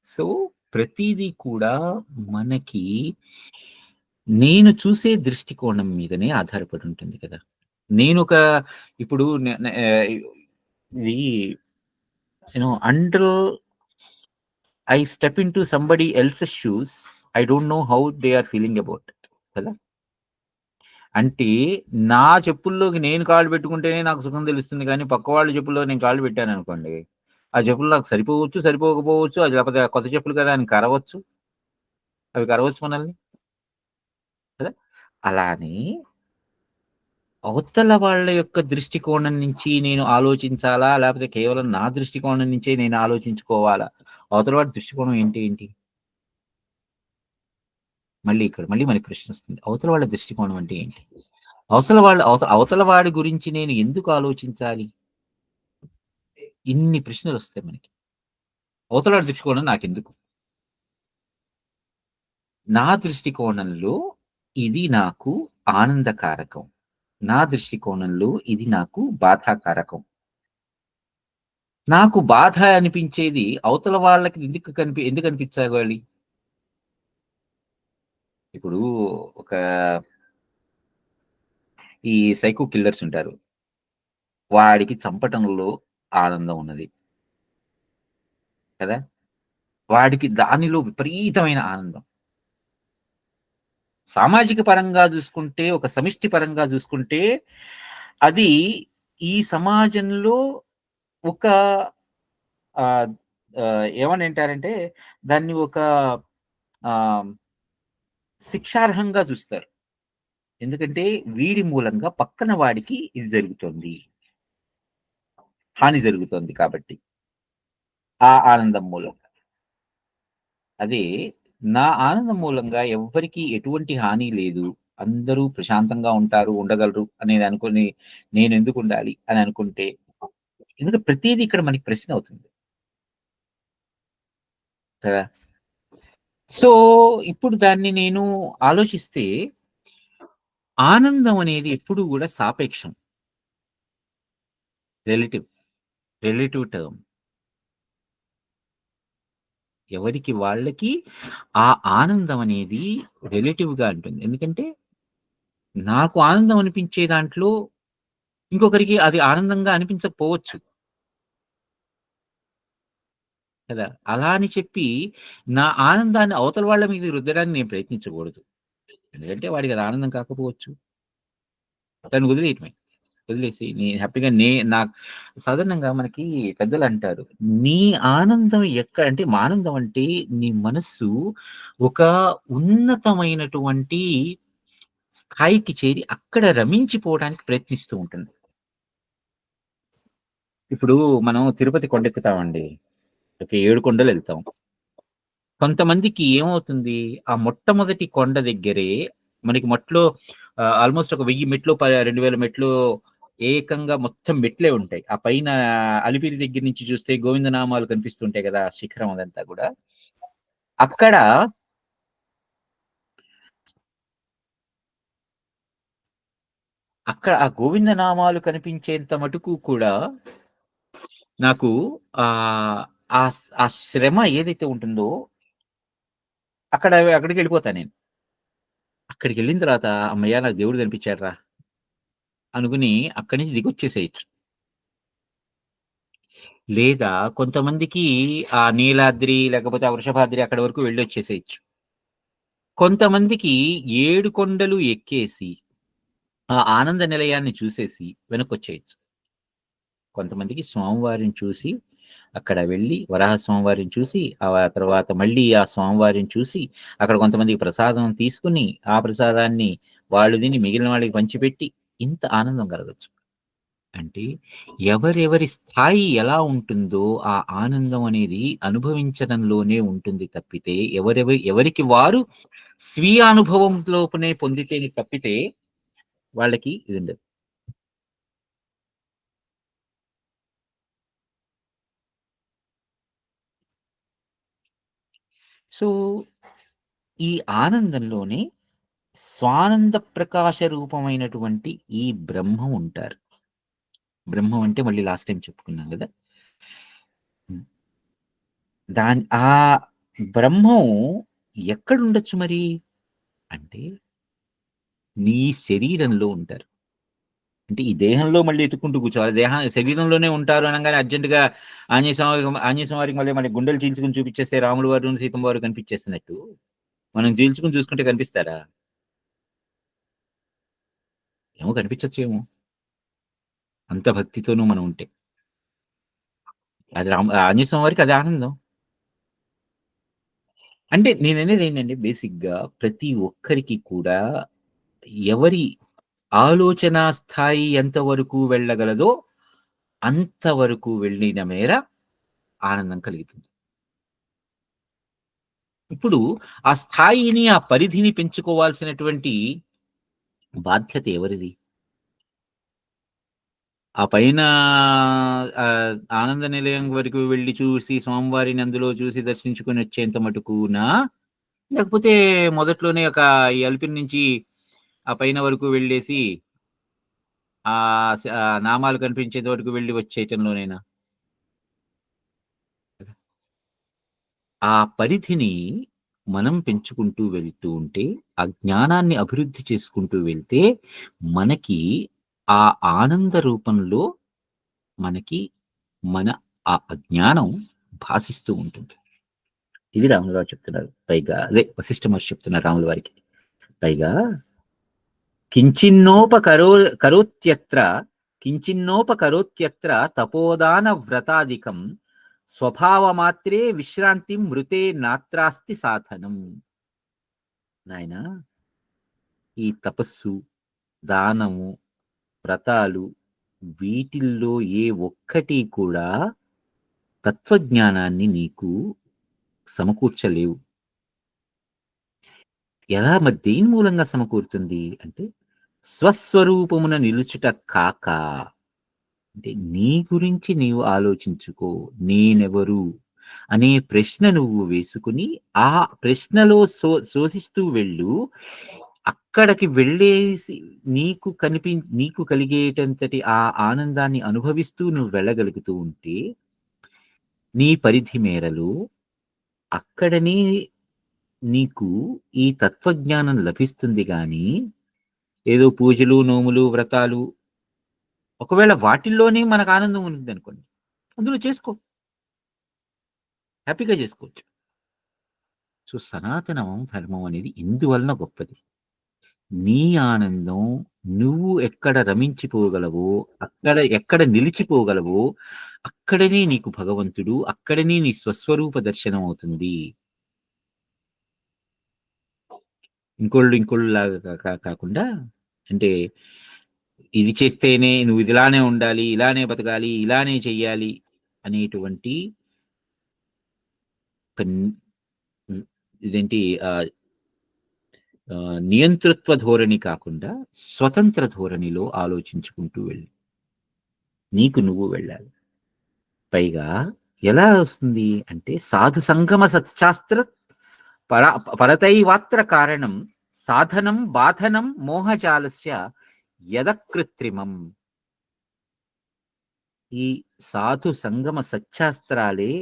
సో, ప్రతీదీ కూడా మనకి నేను చూసే దృష్టికోణం మీదనే ఆధారపడి ఉంటుంది కదా! నేనొక ఇప్పుడు ఇది until I step into somebody else's shoes I don't know how they are feeling about it కదా! అంటే నా చెప్పుల్లోకి నేను కాళ్ళు పెట్టుకుంటేనే నాకు సుఖం తెలుస్తుంది గానీ, పక్క వాళ్ళ చెప్పుల్లో నేను కాళ్ళు పెట్టాననుకోండి, ఆ చెప్పులు నాకు సరిపోవచ్చు, సరిపోకపోవచ్చు. అది లేకపోతే కొత్త చెప్పులు కదా అని కరవచ్చు. అవి కరవచ్చు మనల్ని. కదా! అలానే అవతల వాళ్ళ యొక్క దృష్టికోణం నుంచి నేను ఆలోచించాలా? లేకపోతే కేవలం నా దృష్టికోణం నుంచే నేను ఆలోచించుకోవాలా? అవతల వాడి దృష్టికోణం ఏంటి? మళ్ళీ మనకి ప్రశ్నొస్తుంది. అవతల వాళ్ళ దృష్టికోణం అంటే ఏంటి? అవతల వాడి గురించి నేను ఎందుకు ఆలోచించాలి? ఇన్ని ప్రశ్నలొస్తాయి మనకి. అవతల వాడి దృష్టికోణం నాకెందుకు? నా దృష్టికోణంలో ఇది నాకు ఆనందకారకం. నా దృష్టికోణంలో ఇది నాకు బాధాకారకం. నాకు బాధ అనిపించేది అవతల వాళ్ళకి ఎందుకు అనిపించాలి? ఇప్పుడు ఒక ఈ సైకో కిల్లర్స్ ఉంటారు. వాడికి చంపటంలో ఆనందం ఉన్నది. కదా! వాడికి దానిలో విపరీతమైన ఆనందం. సామాజిక పరంగా జూసుకుంటే, ఒక సమిష్టి పరంగా జూసుకుంటే, అది ఈ సమాజంలో ఒక ఆహ్, ఏమని అంటారంటే, దాన్ని ఒక ఆహ్, శిక్షార్హంగా జూస్తారు. ఎందుకంటే, వీడి మూలంగా పక్కన వాడికి ఇది జరుగుతోంది. హాని జరుగుతోంది కాబట్టి. ఆ ఆనందం మూలంగా. అదే నా ఆనందం మూలంగా ఎవ్వరికీ ఎటువంటి హాని లేదు. అందరూ ప్రశాంతంగా ఉంటారు, ఉండగలరు అనేది అనుకోని నేనెందుకుండాలి అని అనుకుంటే ఎందుకంటే ప్రతీదీ ఇక్కడ మనకి ప్రశ్న అవుతుంది. కదా! సో, ఇప్పుడు దాన్ని నేను ఆలోచిస్తే ఆనందం అనేది ఎప్పుడూ గూడా సాపేక్షం. రిలేటివ్. Relative term. ఎవరికి వాళ్ళకి ఆ ఆనందం అనేది రిలేటివ్‌గా ఉంటుంది. ఎందుకంటే నాకు ఆనందం అనిపించే దాంట్లో ఇంకొకరికి అది ఆనందంగా అనిపించకపోవచ్చు. కదా! అలా అని చెప్పి నా ఆనందాన్ని అవతల వాళ్ళ మీద రుద్దడానికి నేను ప్రయత్నించకూడదు. ఎందుకంటే వాడికి అది ఆనందం కాకపోవచ్చు. దాన్ని వదిలేయటమే. వదిలేసి నేను హ్యాపీగా నాకు సాధారణంగా మనకి పెద్దలంటారు. నీ ఆనందం అంటే మా ఆనందం అంటే నీ మనస్సు ఒక ఉన్నతమైనటువంటి స్థాయికి చేరి అక్కడ రమించిపోవడానికి ప్రయత్నిస్తూ ఉంటుంది. ఇప్పుడు మనం తిరుపతి కొండెక్కుతామండి. ఒక 7 కొండలెళ్తాం. కొంతమందికి ఏమవుతుంది, ఆ మొట్టమొదటి కొండ దగ్గరే మనకి ఆల్‌మోస్ట్ ఒక 1000 మెట్లో 2000 మెట్లో ఏకంగా మొత్తం మెట్లే ఉంటాయి. ఆ పైన అలిపిరి దగ్గర నుంచి చూస్తే గోవిందనామాలు కనిపిస్తుంటాయి గదా! శిఖరం అదంతా గూడా. అక్కడ ఆ గోవిందనామాలు కనిపించేంత మటుకు కూడా నాకు ఆ శ్రమ ఏదైతే ఉంటుందో అక్కడికెళ్ళిపోతా నేను. అక్కడికెళ్ళిన తర్వాత హమ్మయ్య! నాకు దేవుడు కనిపించాడురా! అనుకుని అక్కడి నుంచి దిగొచ్చేసేయొచ్చు. లేదా కొంతమందికి ఆ నీలాద్రి లేకపోతే ఆ వృషభాద్రి అక్కడి వరకు వెళ్ళి వచ్చేసేయచ్చు. కొంతమందికి 7 కొండలు ఎక్కేసి ఆ ఆనంద నిలయాన్ని చూసేసి వెనక్కొచ్చేయచ్చు. కొంతమందికి స్వామివారిని చూసి అక్కడ వెళ్ళి వరాహ స్వామివారిని చూసి ఆ తర్వాత మళ్ళీ ఆ స్వామివారిని చూసి అక్కడ కొంతమందికి ప్రసాదం తీసుకుని ఆ ప్రసాదాన్ని వాళ్ళు తిని మిగిలిన వాళ్ళకి పంచిపెట్టి ఇంత ఆనందం కలగచ్చు. అంటే ఎవరెవరి స్థాయి ఎలా ఉంటుందో ఆ ఆనందం అనేది అనుభవించడంలోనే ఉంటుంది తప్పితే ఎవరికి వారు స్వీయ అనుభవంలోనే పొందితేనే తప్పితే వాళ్ళకి ఇది ఉండదు. సో ఈ ఆనందంలోనే స్వానంద ప్రకాశ రూపమైనటువంటి ఈ బ్రహ్మం ఉంటారు. బ్రహ్మం అంటే మళ్ళీ లాస్ట్ టైం చెప్పుకున్నాం కదా. ఆ బ్రహ్మం ఎక్కడుండొచ్చు మరి అంటే నీ శరీరంలో ఉంటారు. అంటే ఈ దేహంలో మళ్ళీ ఎత్తుకుంటూ కూర్చోవాలి. శరీరంలోనే ఉంటారు అనగానే అర్జెంటుగా ఆంజనేయ స్వామికి మళ్ళీ గుండెలు చీల్చుకుని చూపించేస్తే రాములు వారు సీతమ్మ వారు కనిపించేస్తున్నట్టు మనం చీల్చుకుని చూసుకుంటే కనిపిస్తారా? ఏమో కనిపించచ్చేమో అంత భక్తితోనూ మనం ఉంటే. అది ఆంజనేయ స్వామి వారికి అది ఆనందం. అంటే నేననేది ఏంటంటే బేసిక్‌గా ప్రతి ఒక్కరికి కూడా ఎవరి ఆలోచనా స్థాయి ఎంతవరకు వెళ్ళగలదో అంతవరకు వెళ్ళిన మేర ఆనందం కలుగుతుంది. ఇప్పుడు ఆ స్థాయిని, ఆ పరిధిని పెంచుకోవాల్సినటువంటి బాధ్యత ఎవరిది? ఆ పైన ఆనంద నిలయం వరకు వెళ్లి చూసి స్వామివారిని అందులో చూసి దర్శించుకొని వచ్చేంత మటుకునా? లేకపోతే మొదట్లోనే ఒక ఎల్పిన్ నుంచి ఆ పైన వరకు వెళ్ళేసి నామాలు కనిపించేంత వరకు వెళ్ళి వచ్చేయటంలోనేనా? ఆ పరిధిని మనం పెంచుకుంటూ వెళ్తూ ఉంటే, ఆ జ్ఞానాన్ని అభివృద్ధి చేసుకుంటూ వెళ్తే, మనకి ఆ ఆనంద రూపంలో మనకి మన ఆ జ్ఞానం భాసిస్తూ ఉంటుంది. ఇది రాముల వారు చెప్తున్నారు. పైగా అదే వశిష్ఠ మహర్షి చెప్తున్నారు రాముల వారికి. పైగా కరోత్యత్ర కించిన్నోపకరోత్యత్ర తపోదాన వ్రతాదికం స్వభావమాత్రే విశ్రాంతి మృతే నాత్రాస్తి సాధనం. నాయన ఈ తపస్సు, దానము, వ్రతాలు వీటిల్లో ఏ ఒక్కటి కూడా తత్వజ్ఞానాన్ని నీకు సమకూర్చలేవు. ఎలా మరి దేని మూలంగా సమకూరుతుంది అంటే స్వస్వరూపమున నిలుచుట కాక, అంటే నీ గురించి నీవు ఆలోచించుకో, నేనెవరు అనే ప్రశ్న నువ్వు వేసుకుని ఆ ప్రశ్నలో శోధిస్తూ వెళ్ళు. అక్కడికి వెళ్ళేసి నీకు కలిగేటంతటి ఆ ఆనందాన్ని అనుభవిస్తూ నువ్వు వెళ్ళగలుగుతూ ఉంటే నీ పరిధి మేరలో అక్కడనే నీకు ఈ తత్వజ్ఞానం లభిస్తుంది గాని ఏదో పూజలు, నోములు, వ్రతాలు ఒకవేళ వాటిల్లోనే మనకు ఆనందం ఉంటుంది అనుకోండి, అందులో చేసుకో, హ్యాపీగా చేసుకోవచ్చు. సో సనాతన ధర్మం అనేది ఇందువలన గొప్పది. నీ ఆనందం నువ్వు ఎక్కడ రమించిపోగలవో, ఎక్కడ నిలిచిపోగలవో అక్కడనే నీకు భగవంతుడు, అక్కడనే నీ స్వస్వరూప దర్శనం అవుతుంది. ఇంకోళ్ళు లాగా కాకుండా, అంటే ఇది చేస్తేనే నువ్వు ఇలానే ఉండాలి, ఇలానే బతకాలి, ఇలానే చెయ్యాలి అనేటువంటి ఇదేంటి నియంతృత్వ ధోరణి కాకుండా స్వతంత్ర ధోరణిలో ఆలోచించుకుంటూ వెళ్ళి నీకు నువ్వు వెళ్ళాలి. పైగా ఎలా వస్తుంది అంటే సాధు సంగమ సచ్చాస్త్ర పరతైవాత్ర కారణం సాధనం బాధనం మోహజాలస్య యదకృత్రిమం. ఈ సాధు సంగమ సచ్చాస్త్రాలే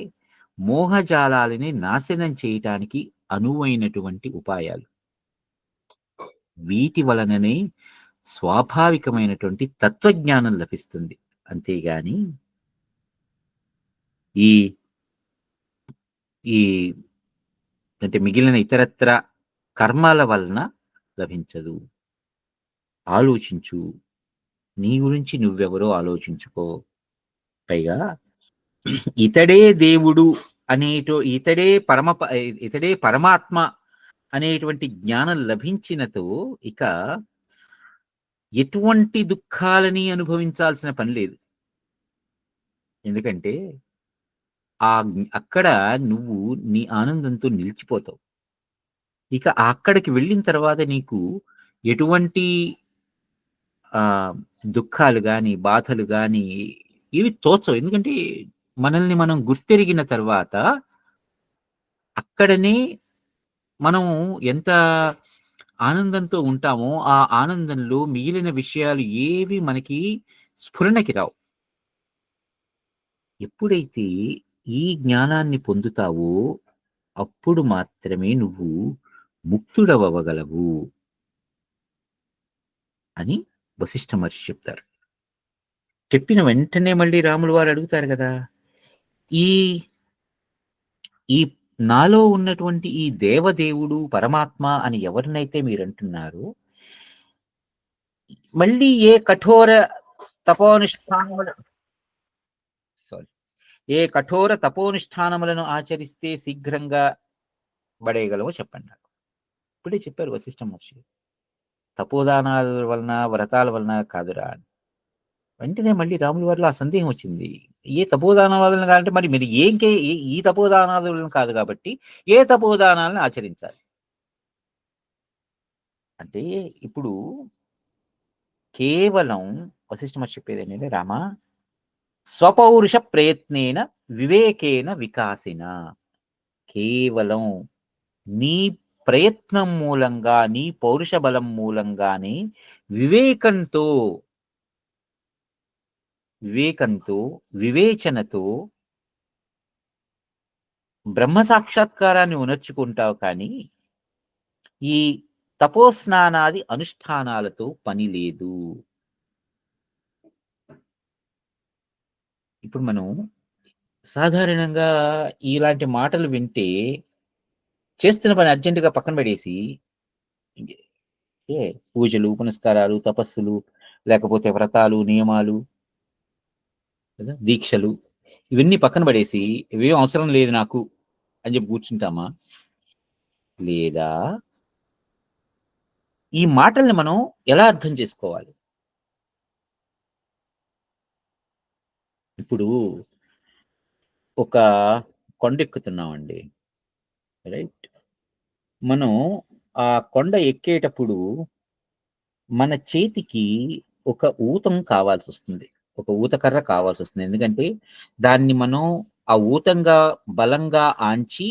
మోహజాలాలని నాశనం చేయటానికి అనువైనటువంటి ఉపాయాలు. వీటి వలననే స్వాభావికమైనటువంటి తత్వజ్ఞానం లభిస్తుంది. అంతేగాని ఈ ఈ అంటే మిగిలిన ఇతరత్ర కర్మల వలన లభించదు. ఆలోచించు. నీ గురించి నువ్వెవరో ఆలోచించుకో. పైగా ఇతడే దేవుడు ఇతడే పరమాత్మ అనేటువంటి జ్ఞానం లభించినతో ఇక ఎటువంటి దుఃఖాలని అనుభవించాల్సిన పని లేదు. ఎందుకంటే అక్కడ నువ్వు నీ ఆనందంతో నిలిచిపోతావు. ఇక అక్కడికి వెళ్ళిన తర్వాత నీకు ఎటువంటి దుఃఖాలు గాని, బాధలు గాని ఇవి తోచవు. ఎందుకంటే మనల్ని మనం గుర్తెరిగిన తర్వాత అక్కడనే మనం ఎంత ఆనందంతో ఉంటామో ఆ ఆనందంలో మిగిలిన విషయాలు ఏవి మనకి స్ఫురణకి రావు. ఎప్పుడైతే ఈ జ్ఞానాన్ని పొందుతావో అప్పుడు మాత్రమే నువ్వు ముక్తుడవగలవు అని వశిష్ఠ మహర్షి చెప్తారు. చెప్పిన వెంటనే మళ్ళీ రాములు వారు అడుగుతారు కదా, ఈ ఈ నాలో ఉన్నటువంటి ఈ దేవదేవుడు పరమాత్మ అని ఎవరినైతే మీరు అంటున్నారో మళ్ళీ ఏ కఠోర తపోనిష్టానములను ఆచరిస్తే శీఘ్రంగా పడేయగలవో చెప్పండి నాకు. ఇప్పుడే చెప్పారు వశిష్ఠ మహర్షి, తపోదానాల వలన వ్రతాల వలన కాదురా అని. వెంటనే మళ్ళీ రాముల వారిలో ఆ సందేహం వచ్చింది. ఏ తపోదానాల వలన కాదంటే మరి మీరు ఈ తపోదానాల వలన కాదు కాబట్టి ఏ తపోదానాలను ఆచరించాలి అంటే ఇప్పుడు కేవలం వశిష్ఠ మహర్షి చెప్పేది ఏంటంటే, రామ స్వపౌరుష ప్రయత్నేన వివేకేన వికాసిన, కేవలం నీ ప్రయత్నం మూలంగా నీ పౌరుష బలం మూలంగానే వివేకంతో వివేచనతో బ్రహ్మ సాక్షాత్కారాన్ని ఉనర్చుకుంటావు. కానీ ఈ తపోస్నానాది అనుష్ఠానాలతో పని లేదు. ఇప్పుడు మనం సాధారణంగా ఇలాంటి మాటలు వింటే చేస్తున్న పని అర్జెంటుగా పక్కన పడేసి పూజలు, పునస్కారాలు, తపస్సులు, లేకపోతే వ్రతాలు, నియమాలు, దీక్షలు ఇవన్నీ పక్కన పడేసి ఇవేం అవసరం లేదు నాకు అని చెప్పి కూర్చుంటామా? లేదా ఈ మాటల్ని మనం ఎలా అర్థం చేసుకోవాలి? ఇప్పుడు ఒక కొండ ఎక్కుతున్నామండి, రైట్? మనం ఆ కొండ ఎక్కేటప్పుడు మన చేతికి ఒక ఊతం కావాల్సి వస్తుంది, ఒక ఊతకర్ర కావాల్సి వస్తుంది. ఎందుకంటే దాన్ని మనం ఆ ఊతంగా బలంగా ఆంచి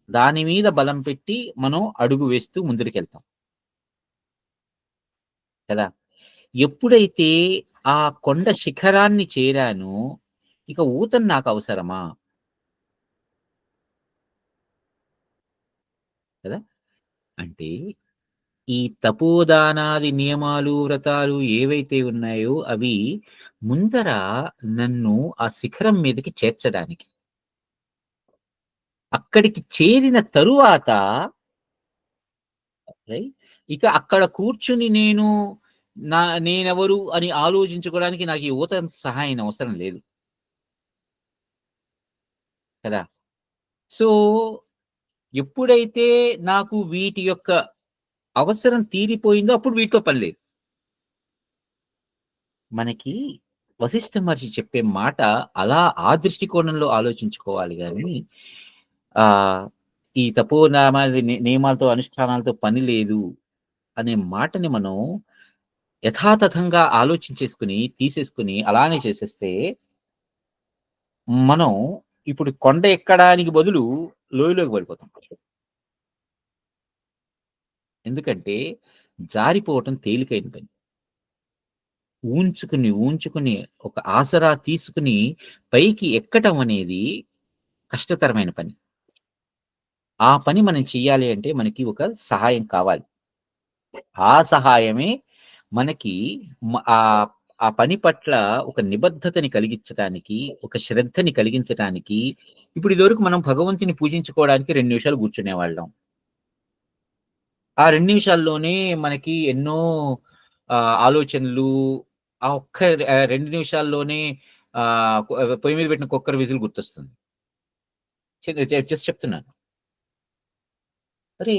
దాని మీద బలం పెట్టి మనం అడుగు వేస్తూ ముందరికెళ్తాం కదా. ఎప్పుడైతే ఆ కొండ శిఖరాన్ని చేరానో ఇక ఊతం నాకు అవసరమా కదా. అంటే ఈ తపోదానాది నియమాలు, వ్రతాలు ఏవైతే ఉన్నాయో అవి ముందర నన్ను ఆ శిఖరం మీదకి చేర్చడానికి. అక్కడికి చేరిన తరువాత ఇక అక్కడ కూర్చుని నేనెవరు అని ఆలోచించుకోవడానికి నాకు ఈ ఊత సహాయం అవసరం లేదు కదా. సో ఎప్పుడైతే నాకు వీటి యొక్క అవసరం తీరిపోయిందో అప్పుడు వీటితో పని లేదు. మనకి వశిష్ఠ మహర్షి చెప్పే మాట అలా ఆ దృష్టికోణంలో ఆలోచించుకోవాలి కానీ ఈ నియమాలతో అనుష్ఠానాలతో పని లేదు అనే మాటని మనం యథాతథంగా ఆలోచించేసుకుని తీసేసుకుని అలానే చేసేస్తే మనం ఇప్పుడు కొండ ఎక్కడానికి బదులు లోయలోకి పడిపోతాం. ఎందుకంటే జారిపోవటం తేలికైన పని. ఊంచుకుని ఒక ఆసరా తీసుకుని పైకి ఎక్కటం అనేది కష్టతరమైన పని. ఆ పని మనం చెయ్యాలి అంటే మనకి ఒక సహాయం కావాలి. ఆ సహాయమే మనకి ఆ పని పట్ల ఒక నిబద్ధతని కలిగించడానికి, ఒక శ్రద్ధని కలిగించడానికి, ఇప్పుడు ఇదివరకు మనం భగవంతుని పూజించుకోవడానికి 2 నిమిషాలు కూర్చునేవాళ్ళం. ఆ 2 నిమిషాల్లోనే మనకి ఎన్నో ఆలోచనలు, ఆ ఒక్క 2 నిమిషాల్లోనే పొయ్యి మీద పెట్టిన కుక్కర్ విజిల్ గుర్తొస్తుంది. జస్ట్ చెప్తున్నాను. అరే!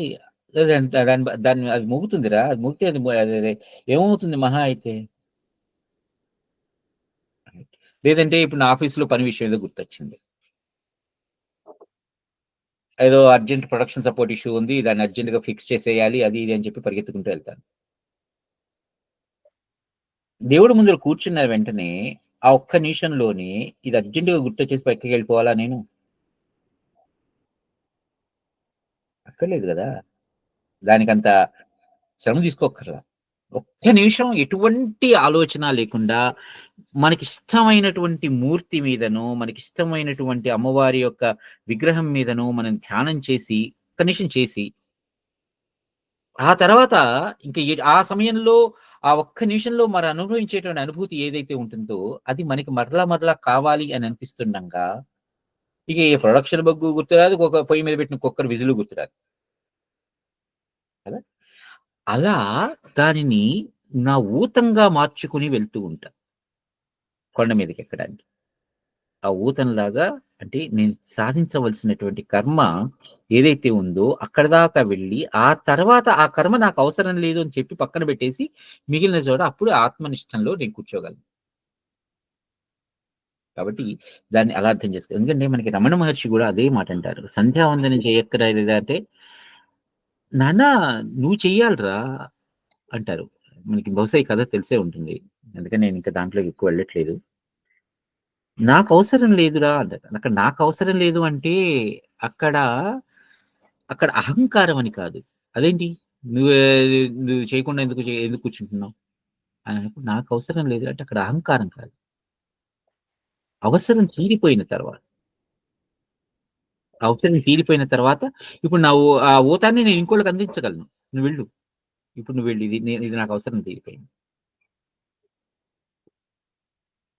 దాన్ని అది మోగుతుందిరా. అది మోగితే అది ఏమవుతుంది మహా అయితే? లేదంటే ఇప్పుడు నా ఆఫీస్‌లో పని విషయం ఏదో గుర్తొచ్చింది. ఏదో అర్జెంట్ ప్రొడక్షన్ సపోర్ట్ ఇష్యూ ఉంది. దాన్ని అర్జెంట్‌గా ఫిక్స్ చేసేయాలి. అది ఇది అని చెప్పి పరిగెత్తుకుంటూ ఎళ్తాను. దేవుడి ముందర కూర్చున్న వెంటనే ఆ ఒక్క నిమిషంలోనే ఇది అర్జెంట్‌గా గుర్తొచ్చేసి పక్కకెళ్ళిపోవాలా నేను? అక్కర్లేదు గదా! దానికంత శ్రమ తీసుకోక్కర్లా. ఒక్క నిమిషం ఎటువంటి ఆలోచన లేకుండా మనకిష్టమైనటువంటి మూర్తి మీదనో, మనకిష్టమైనటువంటి అమ్మవారి యొక్క విగ్రహం మీదనో మనం ధ్యానం చేసి, ఒక్క నిమిషం చేసి, ఆ తర్వాత ఇంక ఆ సమయంలో ఆ ఒక్క నిమిషంలో మనం అనుభవించేటువంటి అనుభూతి ఏదైతే ఉంటుందో, అది మనకి మరలా మరలా కావాలి అని అనిపిస్తుండంగా, ఇక ఏ ప్రొడక్షన్ బగ్గు గుర్తురాదు, పొయ్యి మీద పెట్టిన కుక్కర్ విజిలు గుర్తురాదు. కదా! అలా దానిని నా ఊతంగా మార్చుకొని వెళ్తూ ఉంటా కొండ మీదకెక్కడానికి. ఆ ఊతంలాగా అంటే నేను సాధించవలసినటువంటి కర్మ ఏదైతే ఉందో అక్కడి దాకా వెళ్ళి, ఆ తర్వాత ఆ కర్మ నాకు అవసరం లేదు అని చెప్పి పక్కన పెట్టేసి, మిగిలిన చోట అప్పుడు ఆత్మనిష్టంలో నేను కూర్చోగలను. కాబట్టి దాన్ని అలా అర్థం చేసుకో. ఎందుకంటే మనకి రమణ మహర్షి గూడా అదే మాట అంటారు. సంధ్యావందనం చేయక్కర్లేదా అంటే, నాన్న నువ్వు చెయ్యాలిరా అంటారు. మనకి బహుశా ఈ కథ తెలిసే ఉంటుంది. అందుకని నేను ఇంకా దాంట్లోకి ఎక్కువ వెళ్ళట్లేదు. నాకవసరం లేదురా అంటారు. అక్కడ నాకవసరం లేదు అంటే అక్కడ, అక్కడ అహంకారం అని కాదు. అదేంటి? నువ్వే నువ్వు చేయకుండా ఎందుకు కూర్చుంటున్నావు? అని అన్నప్పుడు నాకవసరం లేదు అంటే అక్కడ అహంకారం కాదు. అవసరం తీరిపోయిన తర్వాత. అవసరం తీరిపోయిన తర్వాత ఇప్పుడు ఆ ఊతాన్ని నేను ఇంకోళ్ళకి అందించగలను. నువ్వు వెళ్ళు. ఇప్పుడు నువ్వు వెళ్ళు. ఇది నాకు అవసరం తీరిపోయింది.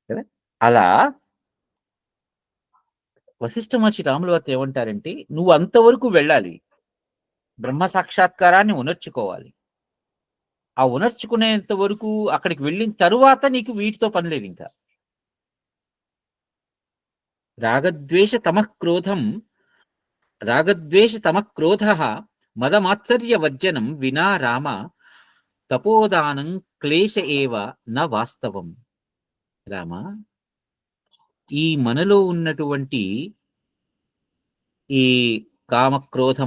కదా! అలా వశిష్ఠ మహర్షి రాముల వారితో ఏమంటారంటే, "నువ్వు అంతవరకు వెళ్ళాలి. బ్రహ్మ సాక్షాత్కారాన్ని ఉనర్చుకోవాలి. ఆ ఉనర్చుకునేంత వరకు అక్కడికి వెళ్ళిన తరువాత నీకు వీటితో పని లేదింకా. రాగద్వేష తమః క్రోధం రాగద్వేష తమః క్రోధః మదమాత్సర్య వర్జనం వినా రామ తపోదానం క్లేశ ఏవ న వాస్తవం." రామ, ఈ మనలో ఉన్నటువంటి ఈ కామ, క్రోధ,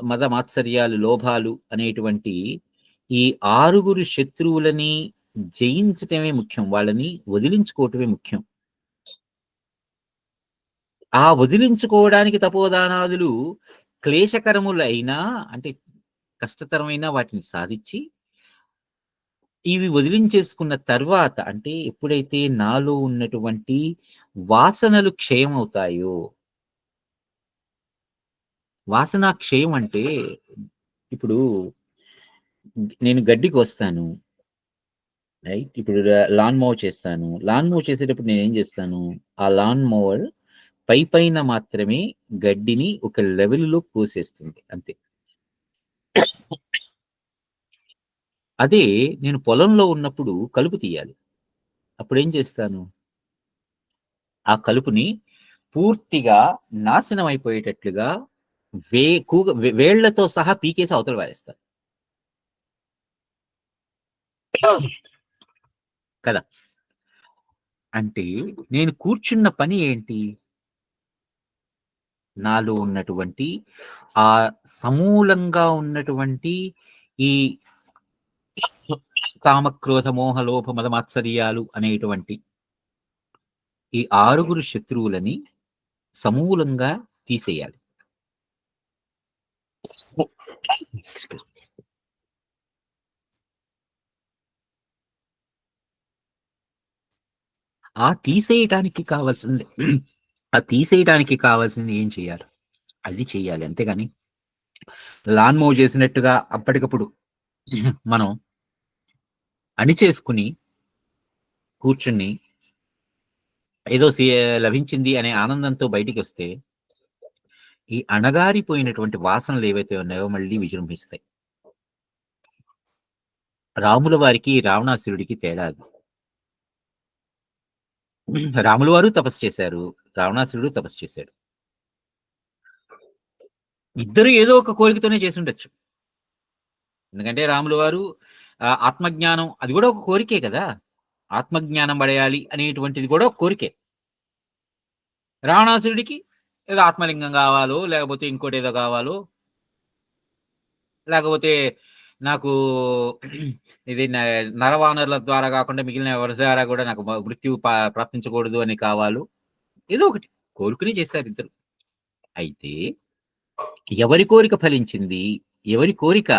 మద మాత్సర్యాలు, లోభాలు అనేటువంటి ఈ 6 శత్రువులని జయించటమే ముఖ్యం. వాళ్ళని వదిలించుకోవటమే ముఖ్యం. ఆ వదిలించుకోవడానికి తపోదానాదులు క్లేశకరములైనా అంటే కష్టతరమైన వాటిని సాధించి, ఇవి వదిలించేసుకున్న తర్వాత అంటే ఎప్పుడైతే నాలో ఉన్నటువంటి వాసనలు క్షయమవుతాయో, వాసనా క్షయం అంటే ఇప్పుడు నేను గడ్డి కోస్తాను. రైట్. ఇప్పుడు లాన్ మోవర్ చేస్తాను. లాన్ మోవర్ చేసేటప్పుడు నేనేం చేస్తాను? ఆ లాన్ మోవర్ పైన మాత్రమే గడ్డిని ఒక లెవెల్‌లో కోసేస్తుంది అంతే. అదే నేను పొలంలో ఉన్నప్పుడు కలుపు తీయాలి. అప్పుడేం చేస్తాను? ఆ కలుపుని పూర్తిగా నాశనం అయిపోయేటట్లుగా వే కూగ వేళ్ళతో సహా పీకేసి అవతల పారేస్తాను. కదా! అంటే నేను కూర్చున్న పని ఏంటి? నాలో ఉన్నటువంటి ఆ సమూలంగా ఉన్నటువంటి ఈ కామ, క్రోధ, మోహ, లోభ, మద, మాత్సర్యాలు అనేటువంటి ఈ 6 శత్రువులని సమూలంగా తీసేయాలి. ఆ తీసేయటానికి కావాల్సింది ఏం చేయాలి? అది చేయాలి. అంతేగాని లాన్ మూవ్ చేసినట్టుగా అప్పటికప్పుడు మనం అణిచేసుకొని కూర్చుని ఏదో లభించింది అనే ఆనందంతో బయటికి వస్తే ఈ అణగారిపోయినటువంటి వాసనలు ఏవైతే ఉన్నాయో మళ్ళీ విజృంభిస్తాయి. రాముల వారికి రావణాసురుడికి తేడా అది. రాముల వారు తపస్సు చేశారు, రావణాసురుడు తపస్సు చేశాడు. ఇద్దరు ఏదో ఒక కోరికతోనే చేసి ఉండొచ్చు. ఎందుకంటే రాముల వారు ఆత్మజ్ఞానం అది కూడా ఒక కోరికే కదా. ఆత్మజ్ఞానం పడేయాలి అనేటువంటిది కూడా ఒక కోరికే. రావణాసురుడికి ఏదో ఆత్మలింగం కావాలో, లేకపోతే ఇంకోటి ఏదో కావాలో, లేకపోతే నాకు ఇది నరవానరుల ద్వారా కాకుండా మిగిలిన ఎవరి ద్వారా కూడా నాకు మృత్యు ప్రాప్తించకూడదు అని కావాలో, ఏదో ఒకటి కోరుకుని చేశారు ఇద్దరు. అయితే ఎవరి కోరిక ఫలించింది, ఎవరి కోరిక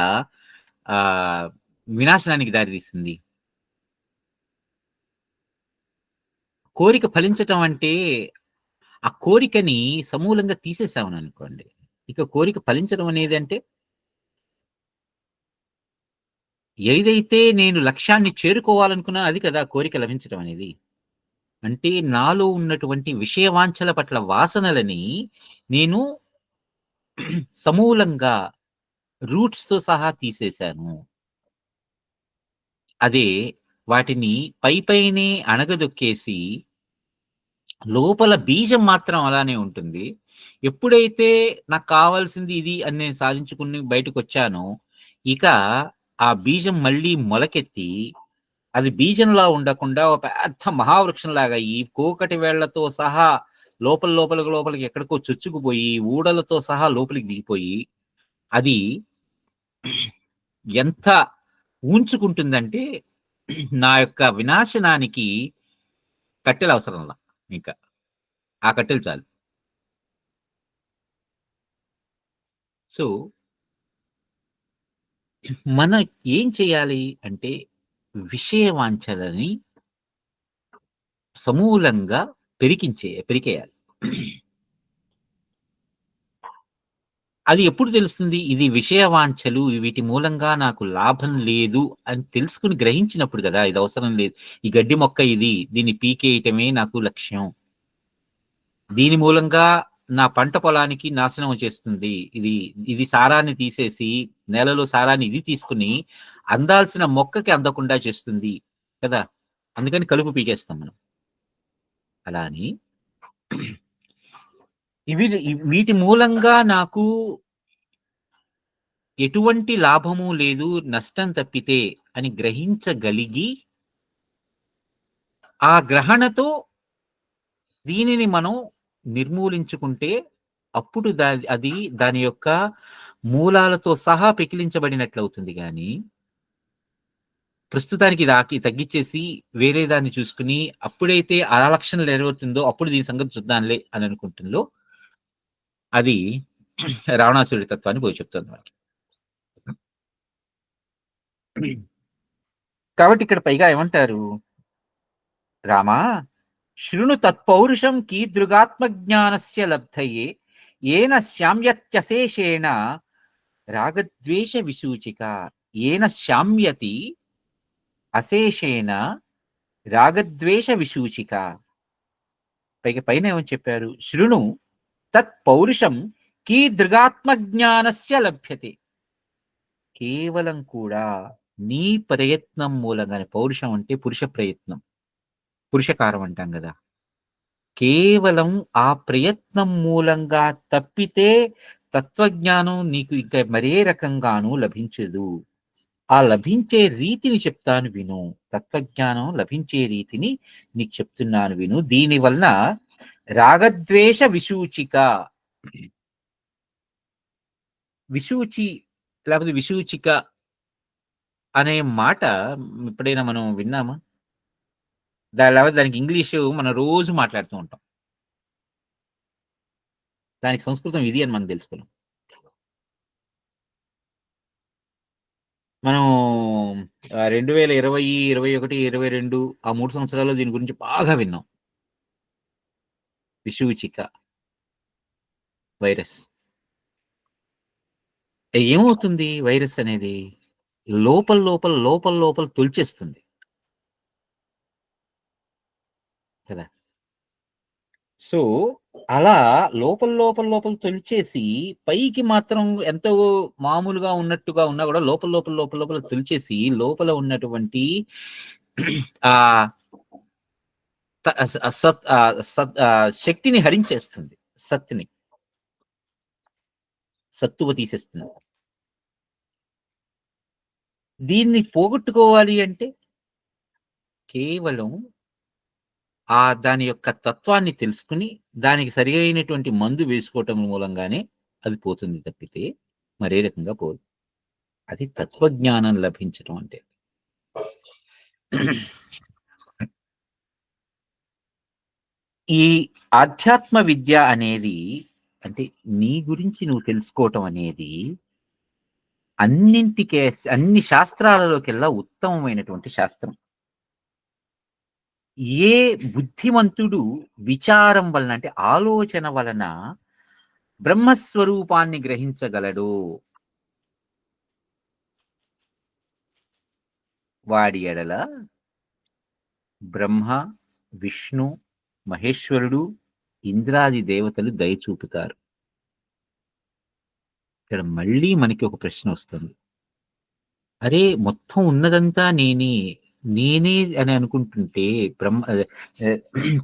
ఆ వినాశనానికి దారితీస్తుంది? కోరిక ఫలించటం అంటే ఆ కోరికని సమూలంగా తీసేసామని అనుకోండి. ఇక కోరిక ఫలించడం అనేది అంటే ఏదైతే నేను లక్ష్యాన్ని చేరుకోవాలనుకున్నానో అది కదా కోరిక లభించడం అనేది. అంటే నాలో ఉన్నటువంటి విషయవాంఛల పట్ల వాసనలని నేను సమూలంగా రూట్స్‌తో సహా తీసేశాను. అదే వాటిని పైపైనే అణగదొక్కేసి లోపల బీజం మాత్రం అలానే ఉంటుంది. ఎప్పుడైతే నాకు కావాల్సింది ఇది అని నేను సాధించుకుని బయటకొచ్చానో, ఇక ఆ బీజం మళ్ళీ మొలకెత్తి అది బీజంలా ఉండకుండా ఒక పెద్ద మహావృక్షంలాగా ఈ కోకటి వేళ్లతో సహా లోపలికి ఎక్కడికో చొచ్చుకుపోయి ఊడలతో సహా లోపలికి దిగిపోయి అది ఎంత ఊంచుకుంటుందంటే నా యొక్క వినాశనానికి కట్టెలు అవసరంలా. ఇంకా ఆ కట్టెలు చాలు. సో మనం ఏం చేయాలి అంటే విషయవాంఛలని సమూలంగా పెరికేయాలి. అది ఎప్పుడు తెలుస్తుంది? ఇది విషయవాంఛలు, వీటి మూలంగా నాకు లాభం లేదు అని తెలుసుకుని గ్రహించినప్పుడు కదా! ఇది అవసరం లేదు. ఈ గడ్డి మొక్క ఇది, దీన్ని పీకేయటమే నాకు లక్ష్యం. దీని మూలంగా నా పంట పొలానికి నాశనం చేస్తుంది. ఇది సారాన్ని తీసేసి నేలలో సారాన్ని ఇది తీసుకుని అందాల్సిన మొక్కకి అందకుండా చేస్తుంది కదా! అందుకని కలుపు పీకేస్తాం మనం. అలా అని వీటి మూలంగా నాకు ఎటువంటి లాభము లేదు, నష్టం తప్పితే అని గ్రహించగలిగి ఆ గ్రహణతో దీనిని మనం నిర్మూలించుకుంటే అప్పుడు అది దాని యొక్క మూలాలతో సహా పెకిలించబడినట్లవుతుంది గాని ప్రస్తుతానికి తగ్గించేసి వేరే దాన్ని చూసుకుని అప్పుడైతే ఆ లక్షణం నెరవేరుతుందో అప్పుడు దీని సంగతి చూద్దాంలే అని అనుకుంటుందో అది రావణాసురుడి తత్వాన్ని పోయి చెప్తుంది మనకి. కాబట్టి ఇక్కడ పైగా ఏమంటారు? రామా శృణు తత్పౌరుషం కీదృగాత్మజ్ఞానస్య లబ్ధయే ఏన శామ్యత్యశేషేణ రాగద్వేష విసూచిక. ఏన శామ్యతి అశేషేణ రాగద్వేష విసూచిక. పైన ఏమని చెప్పారు? శృణు తత్ పౌరుషం కీదృగాత్మజ్ఞానస్య లభ్యతే. కేవలం కూడా నీ ప్రయత్నం మూలంగానే. పౌరుషం అంటే పురుష ప్రయత్నం, పురుషకారం అంటాం కదా. కేవలం ఆ ప్రయత్నం మూలంగా తప్పితే తత్వజ్ఞానం నీకు ఇంకా మరే రకంగానూ లభించదు. ఆ లభించే రీతిని చెప్తాను విను. తత్వజ్ఞానం లభించే రీతిని నీకు చెప్తున్నాను విను. దీనివలన రాగద్వేష విసూచిక, విసూచి లేకపోతే విసూచిక అనే మాట ఎప్పుడైనా మనం విన్నామా? లేకపోతే దానికి ఇంగ్లీషు మనం రోజు మాట్లాడుతూ ఉంటాం. దానికి సంస్కృతం ఇది అని మనం తెలుసుకున్నాం. మనం 2020, 21, 22 ఆ 3 సంవత్సరాల్లో దీని గురించి బాగా విన్నాం. విషూచిక వైరస్. ఏమవుతుంది వైరస్ అనేది? లోపల తొలిచేస్తుంది. కదా. సో అలా లోపల లోపల లోపల తొలిచేసి పైకి మాత్రం ఎంతో మామూలుగా ఉన్నట్టుగా ఉన్నా కూడా లోపల లోపల లోపల లోపల తొలిచేసి లోపల ఉన్నటువంటి ఆ శక్తిని హరించేస్తుంది, సత్తువ తీసేస్తుంది. దీన్ని పోగొట్టుకోవాలి అంటే కేవలం దాని యొక్క తత్వాన్ని తెలుసుకుని దానికి సరి అయినటువంటి మందు వేసుకోవటం మూలంగానే అది పోతుంది తప్పితే మరే రకంగా పోదు. అది తత్వజ్ఞానం లభించడం అంటే. ఈ ఆధ్యాత్మ విద్య అనేది అంటే నీ గురించి నువ్వు తెలుసుకోవటం అనేది అన్ని శాస్త్రాలలోకెల్లా ఉత్తమమైనటువంటి శాస్త్రం. ఏ బుద్ధిమంతుడు విచారం వలన అంటే ఆలోచన వలన బ్రహ్మస్వరూపాన్ని గ్రహించగలడు, వాడి ఎడల బ్రహ్మ, విష్ణు, మహేశ్వరుడు, ఇంద్రాది దేవతలు దయ చూపుతారు. ఇక్కడ మళ్ళీ మనకి ఒక ప్రశ్న వస్తుంది. అరే మొత్తం ఉన్నదంతా నేనే అని అనుకుంటుంటే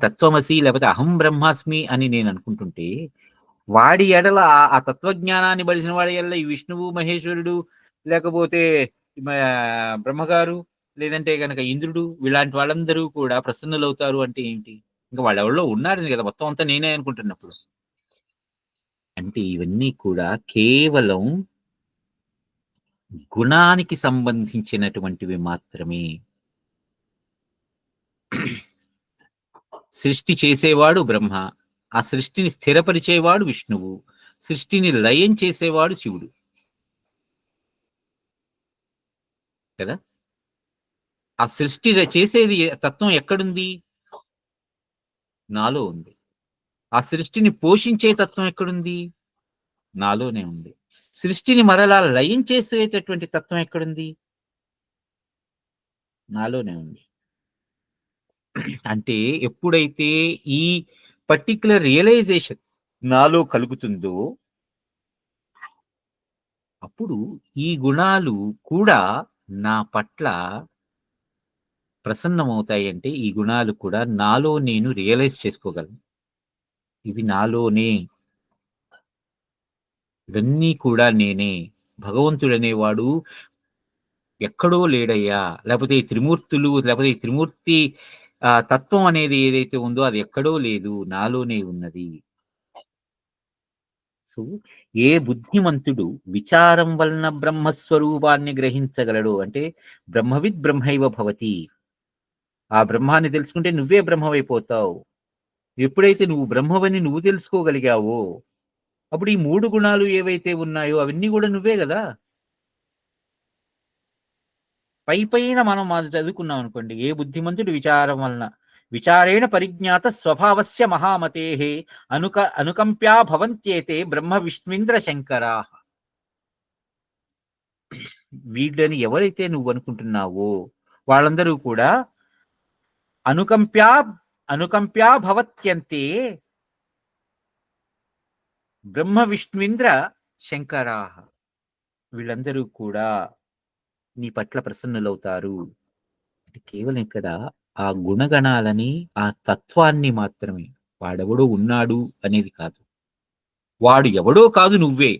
తత్వమసి లేకపోతే అహం బ్రహ్మాస్మి అని నేను అనుకుంటుంటే వాడి ఎడల ఆ తత్వజ్ఞానాన్ని బడిసిన వాడి ఎడల ఈ విష్ణువు, మహేశ్వరుడు, లేకపోతే బ్రహ్మగారు, లేదంటే కనుక ఇంద్రుడు, ఇలాంటి వాళ్ళందరూ కూడా ప్రసన్నులవుతారు అంటే ఏంటి? ఇంకా వాళ్ళెవరిలో ఉన్నారని కదా మొత్తం అంతా నేనే అనుకుంటున్నప్పుడు. అంటే ఇవన్నీ కూడా కేవలం గుణానికి సంబంధించినటువంటివి మాత్రమే. సృష్టి చేసేవాడు బ్రహ్మ, ఆ సృష్టిని స్థిరపరిచేవాడు విష్ణువు, సృష్టిని లయం చేసేవాడు శివుడు కదా. ఆ సృష్టి చేసేది తత్వం ఎక్కడుంది? నాలో ఉంది. ఆ సృష్టిని పోషించే తత్వం ఎక్కడుంది? నాలోనే ఉంది. సృష్టిని మరలా లయం చేసేటటువంటి తత్వం ఎక్కడుంది? నాలోనే ఉంది. అంటే ఎప్పుడైతే ఈ పర్టిక్యులర్ రియలైజేషన్ నాలో కలుగుతుందో అప్పుడు ఈ గుణాలు కూడా నా పట్ల ప్రసన్నమవుతాయి. అంటే ఈ గుణాలు కూడా నాలో నేను రియలైజ్ చేసుకోగలను, ఇవి నాలోనే, ఇవన్నీ కూడా నేనే. భగవంతుడనేవాడు ఎక్కడో లేడయ్యా, లేకపోతే ఈ త్రిమూర్తులు, లేకపోతే ఈ త్రిమూర్తి తత్వం అనేది ఏదైతే ఉందో అది ఎక్కడో లేదు, నాలోనే ఉన్నది. సో ఏ బుద్ధిమంతుడు విచారం వలన బ్రహ్మస్వరూపాన్ని గ్రహించగలడు అంటే బ్రహ్మవిద్ బ్రహ్మైవ భవతి. ఆ బ్రహ్మాన్ని తెలుసుకుంటే నువ్వే బ్రహ్మమైపోతావు. ఎప్పుడైతే నువ్వు బ్రహ్మవని నువ్వు తెలుసుకోగలిగావో అప్పుడు ఈ 3 గుణాలు ఏవైతే ఉన్నాయో అవన్నీ కూడా నువ్వే కదా. పైన మనం చదువుకున్నాం అనుకోండి, ఏ బుద్ధిమంతుడు విచారం వలన విచారేణ పరిజ్ఞాత స్వభావస్య మహామతే అనుకంప్యా భవంత్యేతే బ్రహ్మ విష్ణుంద్ర శంకరా. వీళ్ళని ఎవరైతే నువ్వు అనుకుంటున్నావో వాళ్ళందరూ కూడా అనుకంప్యా భవత్యంతే బ్రహ్మ విష్ణుంద్ర శంకరా. వీళ్ళందరూ కూడా నీ పట్ల ప్రసన్నులవుతారు. కేవలం ఇక్కడ ఆ గుణగణాలని, ఆ తత్వాన్ని మాత్రమే, వాడెవడో ఉన్నాడు అనేది కాదు, వాడు ఎవడో కాదు నువ్వే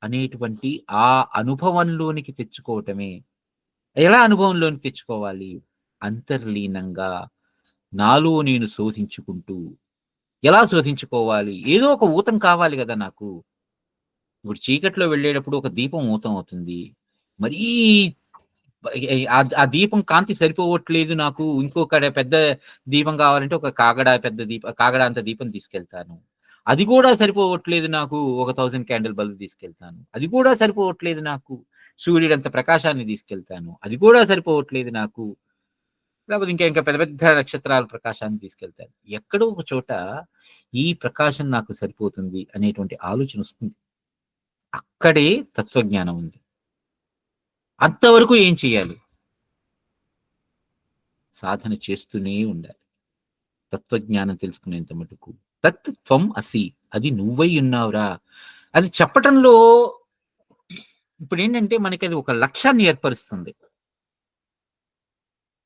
అనేటువంటి ఆ అనుభవంలోనికి తెచ్చుకోవటమే. ఎలా అనుభవంలోనికి తెచ్చుకోవాలి? అంతర్లీనంగా నాలో నేను శోధించుకుంటూ. ఎలా శోధించుకోవాలి? ఏదో ఒక ఊతం కావాలి కదా నాకు. ఇప్పుడు చీకట్లో వెళ్ళేటప్పుడు ఒక దీపం ఊతం అవుతుంది, మరీ ఆ దీపం కాంతి సరిపోవట్లేదు నాకు, ఇంకొక పెద్ద దీపం కావాలంటే ఒక కాగడ అంత దీపం తీసుకెళ్తాను. అది కూడా సరిపోవట్లేదు నాకు, ఒక 1000 క్యాండిల్ బల్బ్ తీసుకెళ్తాను. అది కూడా సరిపోవట్లేదు నాకు, సూర్యుడంత ప్రకాశాన్ని తీసుకెళ్తాను. అది కూడా సరిపోవట్లేదు నాకు, లేకపోతే ఇంకా పెద్ద పెద్ద నక్షత్రాల ప్రకాశాన్ని తీసుకెళ్తాను. ఎక్కడో ఒక చోట ఈ ప్రకాశం నాకు సరిపోతుంది అనేటువంటి ఆలోచన వస్తుంది. అక్కడే తత్వజ్ఞానం ఉంది. అంతవరకు ఏం చేయాలి? సాధన చేస్తూనే ఉండాలి. తత్వజ్ఞానం తెలుసుకునేంత మటుకు. తత్ త్వం అసి, అది నువ్వై ఉన్నావురా. అది చెప్పటంలో ఇప్పుడు ఏంటంటే మనకి అది ఒక లక్ష్యాన్ని ఏర్పరుస్తుంది.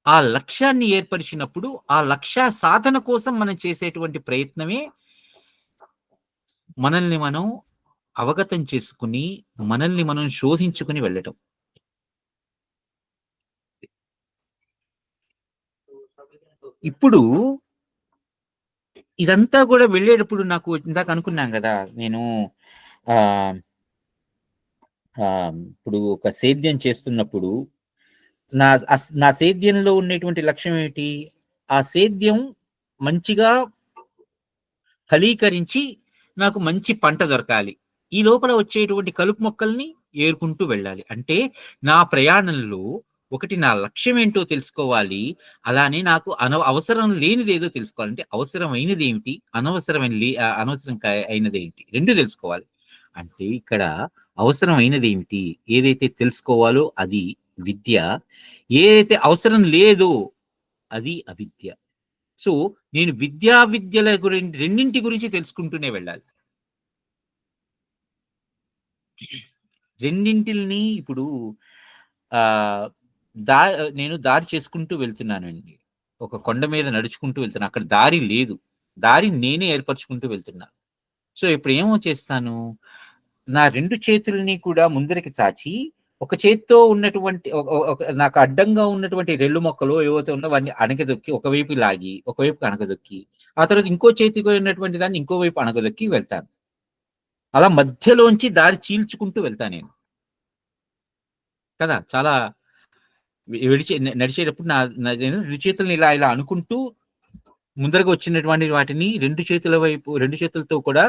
ఆ లక్ష్యాన్ని ఏర్పరిచినప్పుడు ఆ లక్ష్య సాధన కోసం మనం చేసేటువంటి ప్రయత్నమే మనల్ని మనం అవగతం చేసుకుని, మనల్ని మనం శోధించుకుని వెళ్ళటం. ఇప్పుడు ఇదంతా కూడా వెళ్ళేటప్పుడు నాకు ఇందాక అనుకున్నాను కదా నేను ఆ ఇప్పుడు ఒక సేద్యం చేస్తున్నప్పుడు నా సేద్యంలో ఉండేటువంటి లక్ష్యం ఏమిటి? ఆ సేద్యం మంచిగా ఫలీకరించి నాకు మంచి పంట దొరకాలి. ఈ లోపల వచ్చేటువంటి కలుపు మొక్కల్ని ఏరుకుంటూ వెళ్ళాలి. అంటే నా ప్రయాణంలో ఒకటి నా లక్ష్యం ఏంటో తెలుసుకోవాలి. అలానే నాకు అవసరం లేనిదేదో తెలుసుకోవాలి. అంటే అవసరమైనది ఏమిటి? అనవసరం అయినదేంటి? 2 తెలుసుకోవాలి. అంటే ఇక్కడ అవసరమైనది ఏమిటి? ఏదైతే తెలుసుకోవాలో అది విద్య. ఏదైతే అవసరం లేదో అది అవిద్య. సో, నేను విద్యల రెండింటి గురించి తెలుసుకుంటూనే వెళ్ళాలి. రెండింటిల్ని ఇప్పుడు ఆహ్, దా నేను దారి చేసుకుంటూ వెళ్తున్నానండి. ఒక కొండ మీద నడుచుకుంటూ వెళ్తున్నా. అక్కడ దారి లేదు. దారి నేనే ఏర్పరుచుకుంటూ వెళ్తున్నా. సో, ఇప్పుడు ఏమో చేస్తాను, నా 2 చేతుల్ని కూడా ముందరికి చాచి, ఒక చేత్తో ఉన్నటువంటి నాకు అడ్డంగా ఉన్నటువంటి రెల్లు మొక్కలో ఏవైతే ఉన్నో వాటిని అణగదొక్కి, ఒకవైపు లాగి, ఒకవైపుకి అణగదొక్కి, ఆ తర్వాత ఇంకో చేతికి ఉన్నటువంటి దాన్ని ఇంకో వైపు అణగదొక్కి వెళ్తాను. అలా మధ్యలోంచి దారి చీల్చుకుంటూ వెళ్తా నేను. కదా! చాలా నడిచేటప్పుడు నేను 2 చేతుల్ని ఇలా ఇలా అనుకుంటూ ముందరగా వచ్చినటువంటి వాటిని 2 చేతులతో కూడా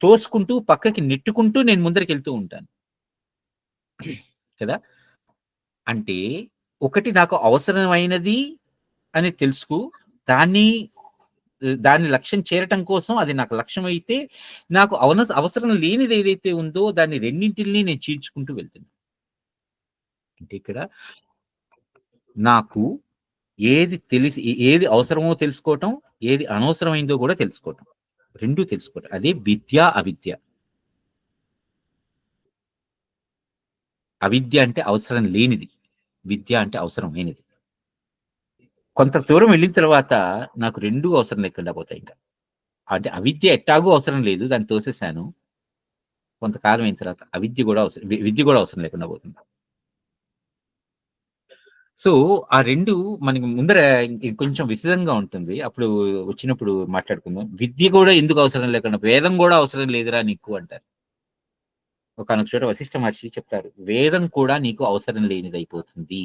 తోసుకుంటూ, పక్కకి నెట్టుకుంటూ నేను ముందరికెళ్తూ ఉంటాను. కదా! అంటే ఒకటి నాకు అవసరమైనది అని తెలుసుకు, దాన్ని దాని లక్ష్యం చేరటం కోసం అది నాకు లక్ష్యమైతే, నాకు అవసరం లేనిది ఏదైతే ఉందో దాన్ని రెండింటిని నేను చీల్చుకుంటూ వెళ్తున్నా. అంటే ఇక్కడ నాకు ఏది అవసరమో తెలుసుకోవటం, ఏది అనవసరమైందో కూడా తెలుసుకోవటం. 2 తెలుసుకోవటం. అదే విద్య, అవిద్య. అవిద్య అంటే అవసరం లేనిది. విద్య అంటే అవసరమైనది. కొంత దూరం వెళ్ళిన తర్వాత నాకు 2 అవసరం లేకుండా పోతాయి ఇంకా. అంటే అవిద్య ఎట్టాగో అవసరం లేదు. దాన్ని తోసేసాను. కొంతకాలం అయిన తర్వాత అవిద్య కూడా విద్య కూడా అవసరం లేకుండా పోతుంది. సో, ఆ 2 మనకి ముందర కొంచెం విశదంగా ఉంటుంది. అప్పుడు వచ్చినప్పుడు మాట్లాడుకుందాం. విద్య కూడా ఎందుకు అవసరం లేకుండా వేదం కూడా అవసరం లేదురా నీకు అంటారు. ఒకానొక చోట వశిష్ఠ మహర్షి చెప్తారు. వేదం కూడా నీకు అవసరం లేనిదైపోతుంది.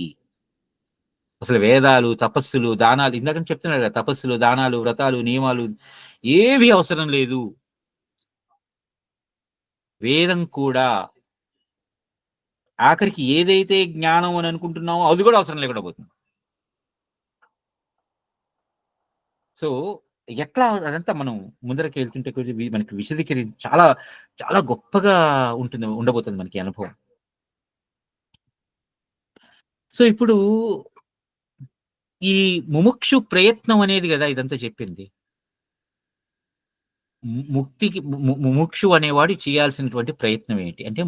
అసలు వేదాలు, తపస్సులు, దానాలు ఇందాక చెప్తున్నాడు కదా! తపస్సులు, దానాలు, వ్రతాలు, నియమాలు ఏవి అవసరం లేదు. వేదం కూడా ఆఖరికి ఏదైతే జ్ఞానం అని అనుకుంటున్నామో అది కూడా అవసరం లేకుండా పోతుంది. సో, ఎట్లా అదంతా మనం ముందరకి వెళ్తుంటే కొద్ది మనకి చాలా చాలా గొప్పగా ఉండబోతుంది మనకి అనుభవం. సో, ఇప్పుడు ఈ ముముక్షు ప్రయత్నం అనేది గదా! ఇదంతా చెప్పింది. ముక్తికి ముముక్షు అనేవాడు చేయాల్సినటువంటి ప్రయత్నం ఏంటి? అంటే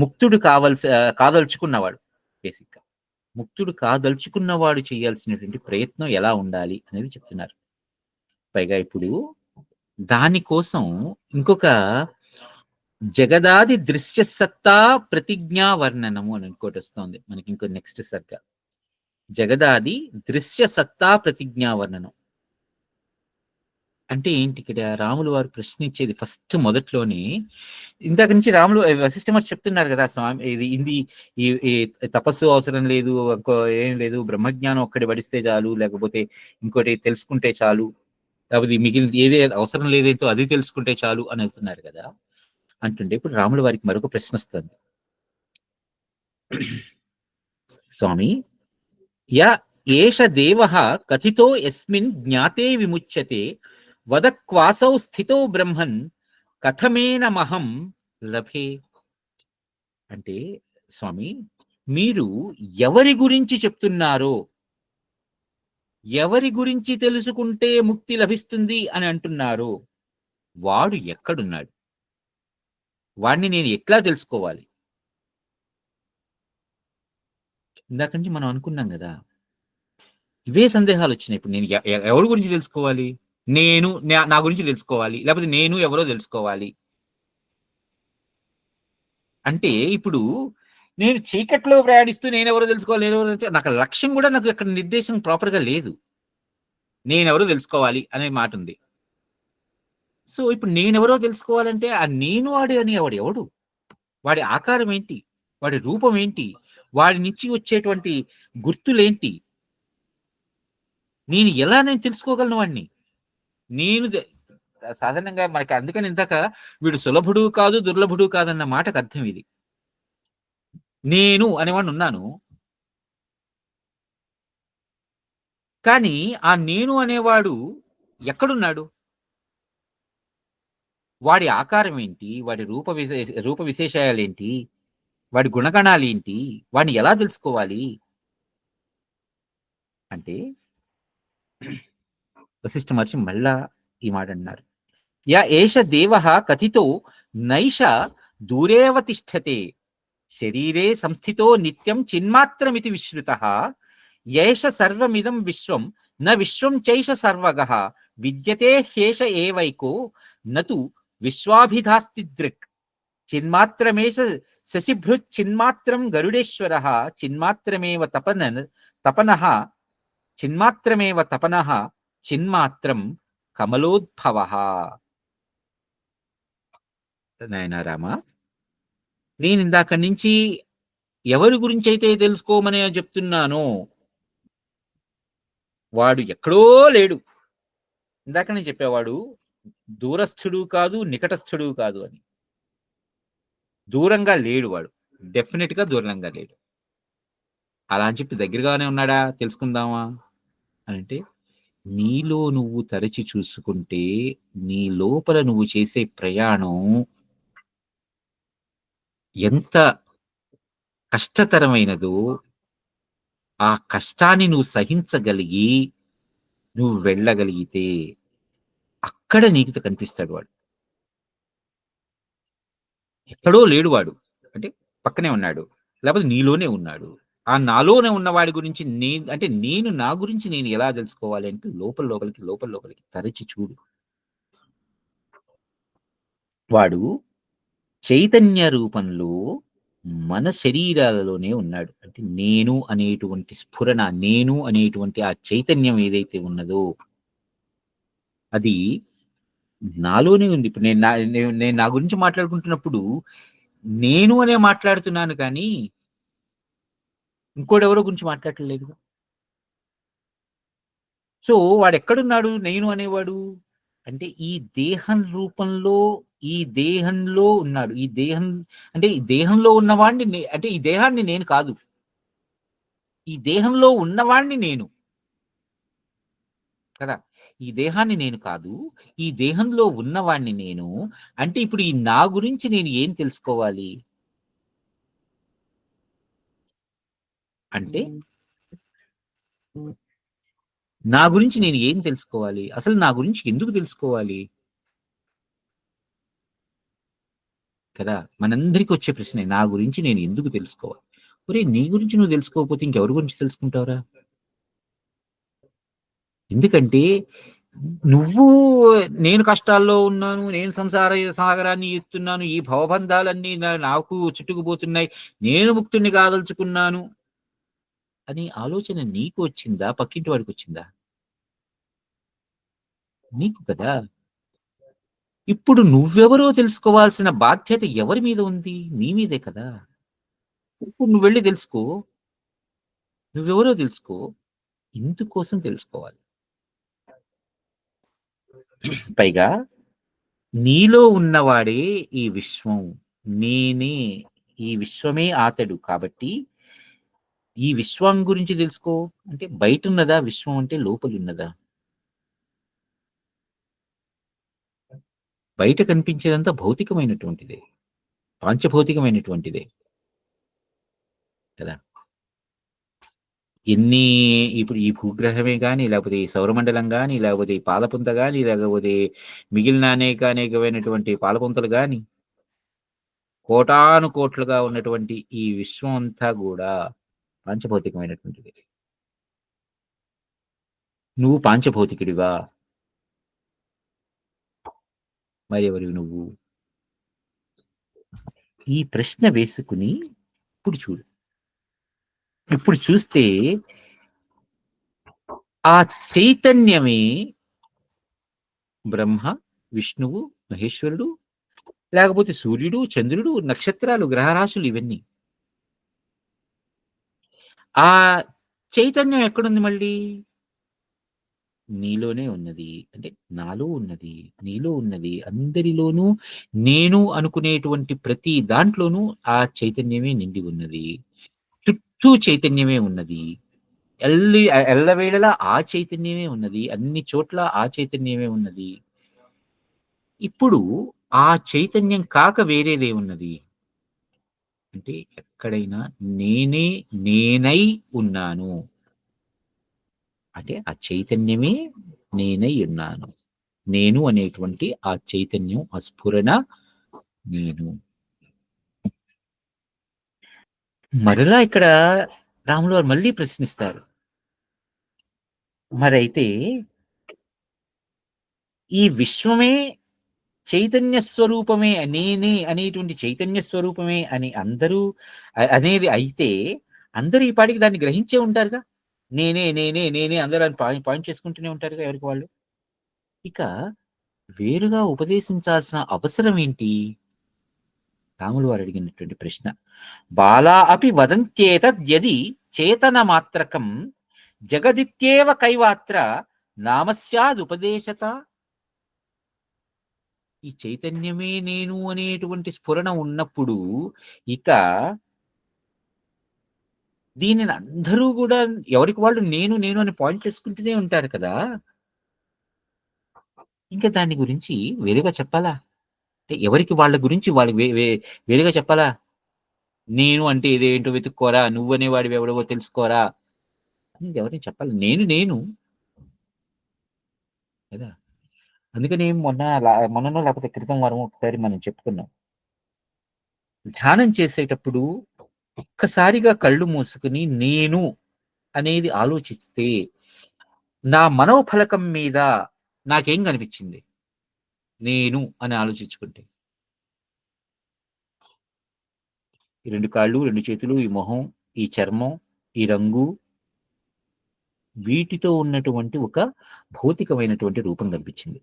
ముక్తుడు కాదలుచుకున్నవాడు బేసిక్‌గా. ముక్తుడు కాదలుచుకున్నవాడు చేయాల్సినటువంటి ప్రయత్నం ఎలా ఉండాలి అనేది చెప్తున్నారు. పైగా ఇప్పుడు దానికోసం ఇంకొక జగదాది దృశ్య సత్తా ప్రతిజ్ఞా వర్ణనము అని ఇంకోటొస్తోంది. మనకి ఇంకో నెక్స్ట్ సర్గ. జగదాది దృశ్య సత్తా ప్రతిజ్ఞా వర్ణనం. అంటే ఏంటి ఇక్కడ రాములు వారు ప్రశ్నించేది ఫస్ట్ మొదట్లోనే ఇందాక నుంచి వశిష్ఠ మహర్షి చెప్తున్నారు కదా స్వామి ఇది ఈ తపస్సు అవసరం లేదు, ఏం లేదు, బ్రహ్మజ్ఞానం ఒక్కటి వడిస్తే చాలు, లేకపోతే ఇంకోటి తెలుసుకుంటే చాలు, లేకపోతే మిగిలిన ఏదే అవసరం లేదేంటో అది తెలుసుకుంటే చాలు అని వెళ్తున్నారు కదా అంటుండే ఇప్పుడు రాముల వారికి మరొక ప్రశ్న వస్తుంది. స్వామి ఏష దేవ కథితో ఎస్మిన్ జ్ఞాతే విముచ్యతే వద క్వాసౌ స్థితో బ్రహ్మన్ కథమేనమహం లభే. అంటే స్వామి మీరు ఎవరి గురించి చెప్తున్నారో ఎవరి గురించి తెలుసుకుంటే ముక్తి లభిస్తుంది అని అంటున్నారు, వాడు ఎక్కడున్నాడు? వాడిని నేను ఎట్లా తెలుసుకోవాలి? ఇందాక నుంచి మనం అనుకున్నాం కదా, ఇవే సందేహాలు వచ్చినాయి. ఇప్పుడు నేను ఎవరి గురించి తెలుసుకోవాలి? నేను నా గురించి తెలుసుకోవాలి, లేకపోతే నేను ఎవరో తెలుసుకోవాలి అంటే, ఇప్పుడు నేను చీకట్లో ప్రయాణిస్తూ నేనెవరో తెలుసుకోవాలి, నేనెవరో అంటే నాకు లక్ష్యం కూడా నాకు అక్కడ నిర్దేశం ప్రాపర్గా లేదు. నేనెవరో తెలుసుకోవాలి అనే మాట ఉంది. సో ఇప్పుడు నేనెవరో తెలుసుకోవాలంటే ఆ నేను వాడు అనేవాడు ఎవడు? వాడి ఆకారం ఏంటి? వాడి రూపం ఏంటి? వాడి నుంచి వచ్చేటువంటి గుర్తులేంటి? నేను తెలుసుకోగలను వాడిని? నేను సాధారణంగా మనకి అందుకని ఇందాక వీడు సులభుడు కాదు, దుర్లభుడు కాదన్న మాటకు అర్థం ఇది. నేను అనేవాడిని ఉన్నాను, కానీ ఆ నేను అనేవాడు ఎక్కడున్నాడు? వాడి ఆకారం ఏంటి? వాడి రూప విశేషాలేంటి? వాడి గుణగణాలేంటి? వాడిని ఎలా తెలుసుకోవాలి? అంటే వశిష్ఠ మహర్షి మళ్ళా ఈ మాట అన్నారు. యా ఏష దేవః కథితో నైష దూరేవ తిష్టతే శరీరే సంస్థితో నిత్యం చిన్మాత్రమితి విశ్రుతః ఏష సర్వమిదం విశ్వం న విశ్వం చైష సర్వగః విద్యతే హ్యేష ఏవైకో నతు విశ్వాభిధాస్తి దృక్ చిన్మాత్రమేష శశిభృత్ చిన్మాత్రం గరుడేశ్వరః చిన్మాత్రమేవ తపనః చిన్మాత్రమేవ తపనః చిన్మాత్రం కమలోద్భవః. నాయనా రామ, నేను ఇందాక నుంచి ఎవరి గురించి అయితే తెలుసుకోమని చెప్తున్నానో వాడు ఎక్కడో లేడు. ఇందాక నేను చెప్పేవాడు దూరస్థుడు కాదు, నికటస్థుడు కాదు అని. దూరంగా లేడు వాడు, డెఫినెట్ గా దూరంగా లేడు. అలా అని చెప్పి దగ్గరగానే ఉన్నాడా తెలుసుకుందామా అని అంటే, నీలో నువ్వు తరచి చూసుకుంటే నీ లోపల నువ్వు చేసే ప్రయాణం ఎంత కష్టతరమైనదో, ఆ కష్టాన్ని నువ్వు సహించగలిగి నువ్వు వెళ్ళగలిగితే అక్కడ నీకు కనిపిస్తాడు వాడు. ఎక్కడో లేడు వాడు అంటే పక్కనే ఉన్నాడు, లేకపోతే నీలోనే ఉన్నాడు. ఆ నాలోనే ఉన్నవాడి గురించి నేను నా గురించి నేను ఎలా తెలుసుకోవాలి అంటే లోపలికి తరచి చూడు. వాడు చైతన్య రూపంలో మన శరీరాలలోనే ఉన్నాడు. అంటే నేను అనేటువంటి స్ఫురణ, నేను అనేటువంటి ఆ చైతన్యం ఏదైతే ఉన్నదో అది నాలోనే ఉంది. ఇప్పుడు నేను నా గురించి మాట్లాడుకుంటున్నప్పుడు నేను అనే మాట్లాడుతున్నాను, కానీ ఇంకోడెవరో గురించి మాట్లాడట్లేదు. సో వాడు ఎక్కడున్నాడు నేను అనేవాడు అంటే ఈ దేహం రూపంలో, ఈ దేహంలో ఉన్నాడు. ఈ దేహం అంటే ఈ దేహంలో ఉన్నవాడిని అంటే ఈ దేహాన్ని నేను కాదు, ఈ దేహంలో ఉన్నవాడిని నేను కదా. ఈ దేహాన్ని నేను కాదు, ఈ దేహంలో ఉన్నవాడిని నేను. అంటే ఇప్పుడు ఈ నా గురించి నేను ఏం తెలుసుకోవాలి అంటే, నా గురించి నేను ఏం తెలుసుకోవాలి, అసలు నా గురించి ఎందుకు తెలుసుకోవాలి కదా. మనందరికీ వచ్చే ప్రశ్నే, నా గురించి నేను ఎందుకు తెలుసుకోవాలి. ఒరే, నీ గురించి నువ్వు తెలుసుకోకపోతే ఇంకెవరి గురించి తెలుసుకుంటావురా? ఎందుకంటే నువ్వు నేను కష్టాల్లో ఉన్నాను, నేను సంసార సాగరాన్ని ఎత్తున్నాను, ఈ భవబంధాలన్నీ నాకు చుట్టుకుపోతున్నాయి, నేను ముక్తుణ్ణి కాదలుచుకున్నాను అని ఆలోచన నీకు వచ్చిందా, పక్కింటి వాడికి వచ్చిందా? నీకు కదా. ఇప్పుడు నువ్వెవరో తెలుసుకోవాల్సిన బాధ్యత ఎవరి మీద ఉంది? నీ మీదే కదా. ఇప్పుడు నువ్వు వెళ్ళి తెలుసుకో, నువ్వెవరో తెలుసుకో. ఇందుకోసం తెలుసుకోవాలి. పైగా నీలో ఉన్నవాడే ఈ విశ్వం, నేనే ఈ విశ్వమే ఆతడు. కాబట్టి ఈ విశ్వం గురించి తెలుసుకో అంటే బయట ఉన్నదా విశ్వం అంటే లోపల ఉన్నదా? బయట కనిపించేదంతా భౌతికమైనటువంటిదే, పాంచభౌతికమైనటువంటిదే కదా. ఎన్ని ఇప్పుడు ఈ భూగ్రహమే గాని, లేకపోతే ఈ సౌరమండలం గాని, లేకపోతే ఈ పాలపుంత గాని, లేకపోతే మిగిలిన అనేకమైనటువంటి పాలపుంతలు గాని, కోటాను కోట్లుగా ఉన్నటువంటి ఈ విశ్వం అంతా గూడా పాంచభౌతికమైనటువంటిది. నువ్వు పాంచభౌతికుడివా? మరెవరివి నువ్వు? ఈ ప్రశ్న వేసుకుని ఇప్పుడు చూడు. ఇప్పుడు చూస్తే ఆ చైతన్యమే బ్రహ్మ, విష్ణువు, మహేశ్వరుడు, లేకపోతే సూర్యుడు, చంద్రుడు, నక్షత్రాలు, గ్రహరాశులు ఇవన్నీ. ఆ చైతన్యం ఎక్కడుంది మళ్ళీ? నీలోనే ఉన్నది. అంటే నాలో ఉన్నది, నీలో ఉన్నది, అందరిలోనూ నేను అనుకునేటువంటి ప్రతి దాంట్లోనూ ఆ చైతన్యమే నిండి ఉన్నది. చుట్టూ చైతన్యమే ఉన్నది. ఎల్లవేళలా ఆ చైతన్యమే ఉన్నది. అన్ని చోట్ల ఆ చైతన్యమే ఉన్నది. ఇప్పుడు ఆ చైతన్యం కాక వేరేదేమున్నది? అంటే ఎక్కడైనా నేనే నేనై ఉన్నాను. అంటే ఆ చైతన్యమే నేనై ఉన్నాను. నేను అనేటువంటి ఆ చైతన్యం, ఆ స్ఫురణ నేను. మరలా ఇక్కడ రాములు వారు మళ్ళీ ప్రశ్నిస్తారు. మరైతే ఈ విశ్వమే చైతన్య స్వరూపమే, నేనే అనేటువంటి చైతన్య స్వరూపమే అని అందరూ అనేది అయితే, అందరూ ఈ పాటికి దాన్ని గ్రహించే ఉంటారుగా. నేనే నేనే నేనే అందరూ అని పాయింట్ చేసుకుంటూనే ఉంటారుగా ఎవరికి వాళ్ళు. ఇక వేరుగా ఉపదేశించాల్సిన అవసరం ఏంటి? రాములు వారు అడిగినటువంటి ప్రశ్న. బాలా అపి వదంత్యేతద్యది చేతనమాత్రకం జగదిత్యేవ కైవాత్ర నామస్యాదుపదేశత. ఈ చైతన్యమే నేను అనేటువంటి స్ఫురణ ఉన్నప్పుడు ఇక దీనిని అందరూ కూడా ఎవరికి వాళ్ళు నేను నేను అని పాయింట్ చేసుకుంటూనే ఉంటారు కదా. ఇంకా దాని గురించి వేరుగా చెప్పాలా? అంటే ఎవరికి వాళ్ళ గురించి వాళ్ళు వేరుగా చెప్పాలా? నేను అంటే ఇదేంటో వెతుక్కోరా, నువ్వనేవాడివి ఎవడవో తెలుసుకోరా అని ఎవరిని చెప్పాలి. నేను నేను కదా. అందుకని మొన్ననో లేకపోతే క్రితం వారం ఒకసారి మనం చెప్పుకున్నాం. ధ్యానం చేసేటప్పుడు ఒక్కసారిగా కళ్ళు మూసుకుని నేను అనేది ఆలోచిస్తే నా మనోఫలకం మీద నాకేం కనిపించింది? నేను అని ఆలోచించుకుంటే ఈ 2 కాళ్ళు, 2 చేతులు, ఈ మొహం, ఈ చర్మం, ఈ రంగు, వీటితో ఉన్నటువంటి ఒక భౌతికమైనటువంటి రూపం కనిపించింది.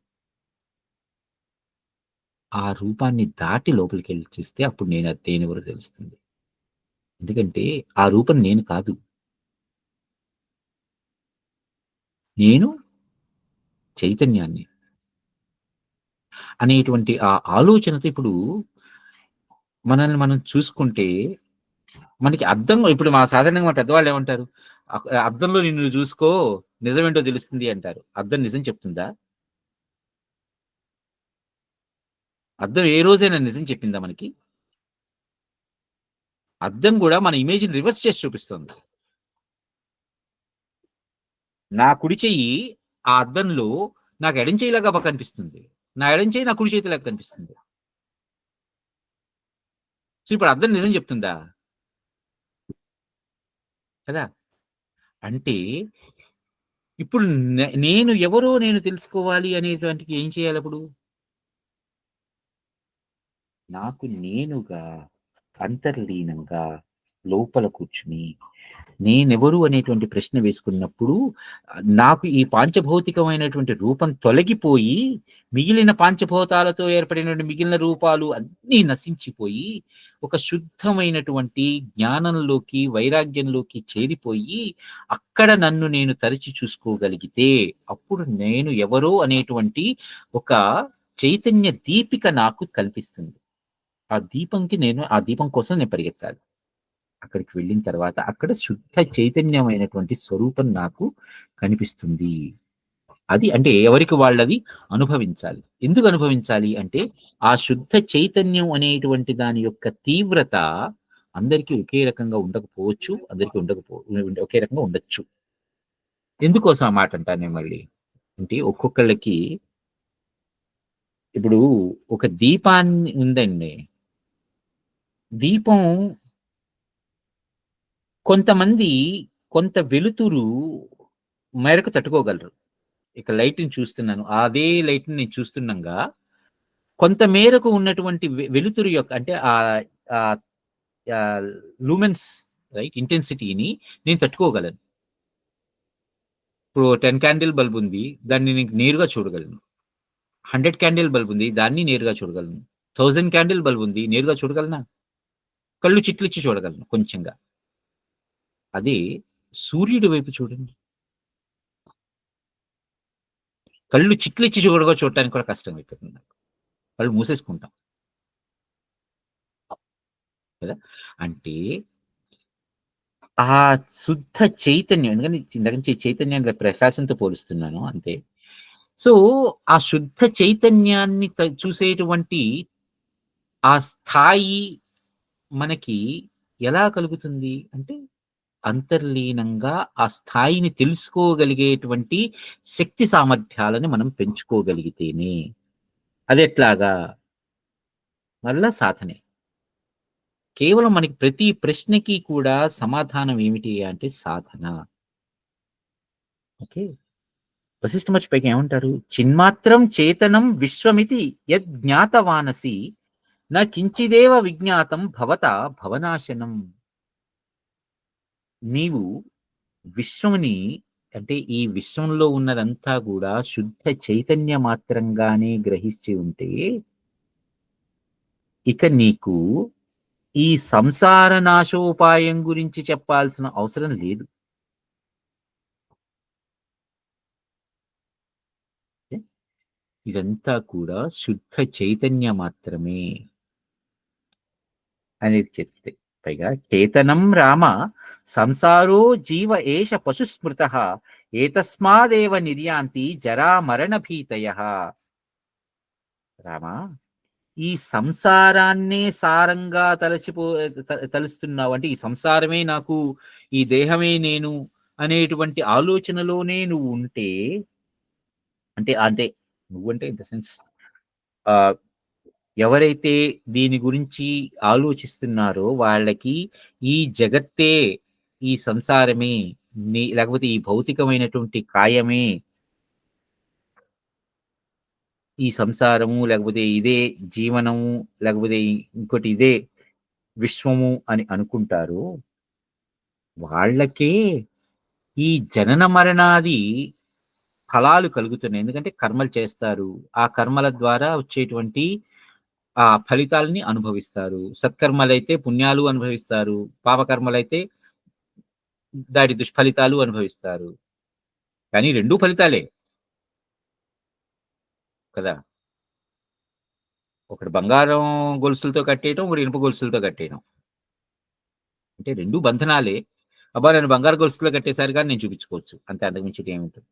ఆ రూపాన్ని దాటి లోపలికెళ్ళి చూస్తే అప్పుడు నేను అది దేనెవరో తెలుస్తుంది. ఎందుకంటే ఆ రూపం నేను కాదు. నేను చైతన్యాన్ని అనేటువంటి ఆ ఆలోచనతో ఇప్పుడు మనల్ని మనం చూసుకుంటే మనకి ఇప్పుడు సాధారణంగా మన పెద్దవాళ్ళు ఏమంటారు? అద్దంలో నిన్ను చూసుకో నిజమేంటో తెలుస్తుంది అంటారు. అద్దం నిజం చెప్తుందా? అద్దం ఏ రోజైనా నిజం చెప్పిందా మనకి? అద్దం కూడా మన ఇమేజ్‌ని రివర్స్ చేసి చూపిస్తుంది. నా కుడి చెయ్యి ఆ అద్దంలో నాకు ఎడమ చెయ్యిలాగా కనిపిస్తుంది. నా ఎడమ చెయ్యి నా కుడి చేతిలాగా కనిపిస్తుంది. సో, ఇప్పుడు అద్దం నిజం చెప్తుందా? కదా! అంటే ఇప్పుడు నేను ఎవరో నేను తెలుసుకోవాలి అనేటువంటిది ఏం చేయాలప్పుడు? నాకు నేనుగా అంతర్లీనంగా లోపల కూర్చుని నేనెవరు అనేటువంటి ప్రశ్న వేసుకున్నప్పుడు నాకు ఈ పాంచభౌతికమైనటువంటి రూపం తొలగిపోయి మిగిలిన పాంచభూతాలతో ఏర్పడినటువంటి మిగిలిన రూపాలు అన్నీ నశించిపోయి ఒక శుద్ధమైనటువంటి జ్ఞానంలోకి వైరాగ్యంలోకి చేరిపోయి అక్కడ నన్ను నేను తరిచి చూసుకోగలిగితే అప్పుడు నేను ఎవరో అనేటువంటి ఒక చైతన్య దీపిక నాకు కల్పిస్తుంది. ఆ దీపం కోసం నేను పరిగెత్తాలి. అక్కడికి వెళ్ళిన తర్వాత అక్కడ శుద్ధ చైతన్యమైనటువంటి స్వరూపం నాకు కనిపిస్తుంది. అది అంటే ఎవరికి వాళ్ళది అనుభవించాలి. ఎందుకు అనుభవించాలి అంటే ఆ శుద్ధ చైతన్యం అనేటువంటి దాని యొక్క తీవ్రత అందరికీ ఒకే రకంగా ఉండకపోవచ్చు, అందరికీ ఒకే రకంగా ఉండొచ్చు. ఎందుకోసం ఆ మాట అంటాను నేను మళ్ళీ అంటే, ఒక్కొక్కళ్ళకి ఇప్పుడు ఒక దీపాన్ని ఉందండి. దీపం కొంతమంది కొంత వెలుతురు మేరకు తట్టుకోగలరు. ఇక లైట్‌ని చూస్తున్నాను. అదే లైట్‌ని నేను చూస్తుండగా కొంత మేరకు ఉన్నటువంటి వెలుతురు యొక్క అంటే ఆహ్, ఆహ్, లూమెన్స్ రైట్ ఇంటెన్సిటీని నేను తట్టుకోగలను. ఇప్పుడు 10 క్యాండిల్ బల్బ్ ఉంది. దాన్ని నేను నేరుగా చూడగలను. 100 క్యాండిల్ బల్బ్ ఉంది. దాన్ని నేరుగా చూడగలను. 1000 క్యాండిల్ బల్బ్ ఉంది. నేరుగా చూడగలనా? కళ్ళు చిట్లిచ్చి చూడగలను కొంచెంగా. అదే సూర్యుడి వైపు చూడండి. కళ్ళు చిట్లిచ్చి చూడటానికి కూడా కష్టమైపోతుంది నాకు. కళ్ళు మూసేసుకుంటాం. కదా! అంటే ఆ శుద్ధ చైతన్యం ఎందుకంటే ఇందాక నుంచి చైతన్యాన్ని ప్రకాశంతో పోలుస్తున్నాను అంతే. సో, ఆ శుద్ధ చైతన్యాన్ని చూసేటువంటి ఆ స్థాయి మనకి ఎలా కలుగుతుంది అంటే, అంతర్లీనంగా ఆ స్థాయిని తెలుసుకోగలిగేటువంటి శక్తి సామర్థ్యాలను మనం పెంచుకోగలిగితేనే. అదెట్లాగా? మళ్ళా సాధనే. కేవలం మనకి ప్రతి ప్రశ్నకి కూడా సమాధానం ఏమిటి అంటే సాధన. ఓకే. వశిష్ఠ మహర్షి పైగా ఏమంటారు? చిన్మాత్రం చేతనం విశ్వమితి యజ్ఞాతవానసి న కించిదేవ విజ్ఞాతం భవత భవనాశనం. నీవు విశ్వముని అంటే ఈ విశ్వంలో ఉన్నదంతా కూడా శుద్ధ చైతన్య మాత్రంగానే గ్రహించి ఉంటే ఇక నీకు ఈ సంసార నాశోపాయం గురించి చెప్పాల్సిన అవసరం లేదు. ఇదంతా కూడా శుద్ధ చైతన్య మాత్రమే అనేది చెప్తే పైగా చేతనం రామ సంసారో జీవ ఏష పశుస్మృత ఏతస్మాదేవ నిర్యాంతి జరా మరణ భీతయ. రామా ఈ సంసారాన్నే సారంగా తలుస్తున్నావు అంటే ఈ సంసారమే నాకు ఈ దేహమే నేను అనేటువంటి ఆలోచనలోనే నువ్వు ఉంటే అంటే అంటే నువ్వంటే ఇన్ ద సెన్స్ ఎవరైతే దీని గురించి ఆలోచిస్తున్నారో వాళ్ళకి ఈ జగత్తే ఈ సంసారమే లేకపోతే ఈ భౌతికమైనటువంటి కాయమే ఈ సంసారము లేకపోతే ఇదే జీవనము లేకపోతే ఇంకోటి ఇదే విశ్వము అని అనుకుంటారు వాళ్ళకే ఈ జనన మరణాది ఫలాలు కలుగుతున్నాయి. ఎందుకంటే కర్మలు చేస్తారు. ఆ కర్మల ద్వారా వచ్చేటువంటి ఆ ఫలితాలని అనుభవిస్తారు. సత్కర్మలైతే పుణ్యాలు అనుభవిస్తారు. పాపకర్మలైతే దాడి దుష్ఫలితాలు అనుభవిస్తారు. కానీ 2 ఫలితాలే. కదా! ఒకటి బంగారం గొలుసులతో కట్టేయటం, ఒకటి ఇనుప గొలుసులతో కట్టేయడం. అంటే 2 బంధనాలే. అబ్బా! నన్ను బంగారు గొలుసులో కట్టేసారు కానీ నేను చూపించుకోవచ్చు. అంతే అంతకు మించిటి ఏముంటది.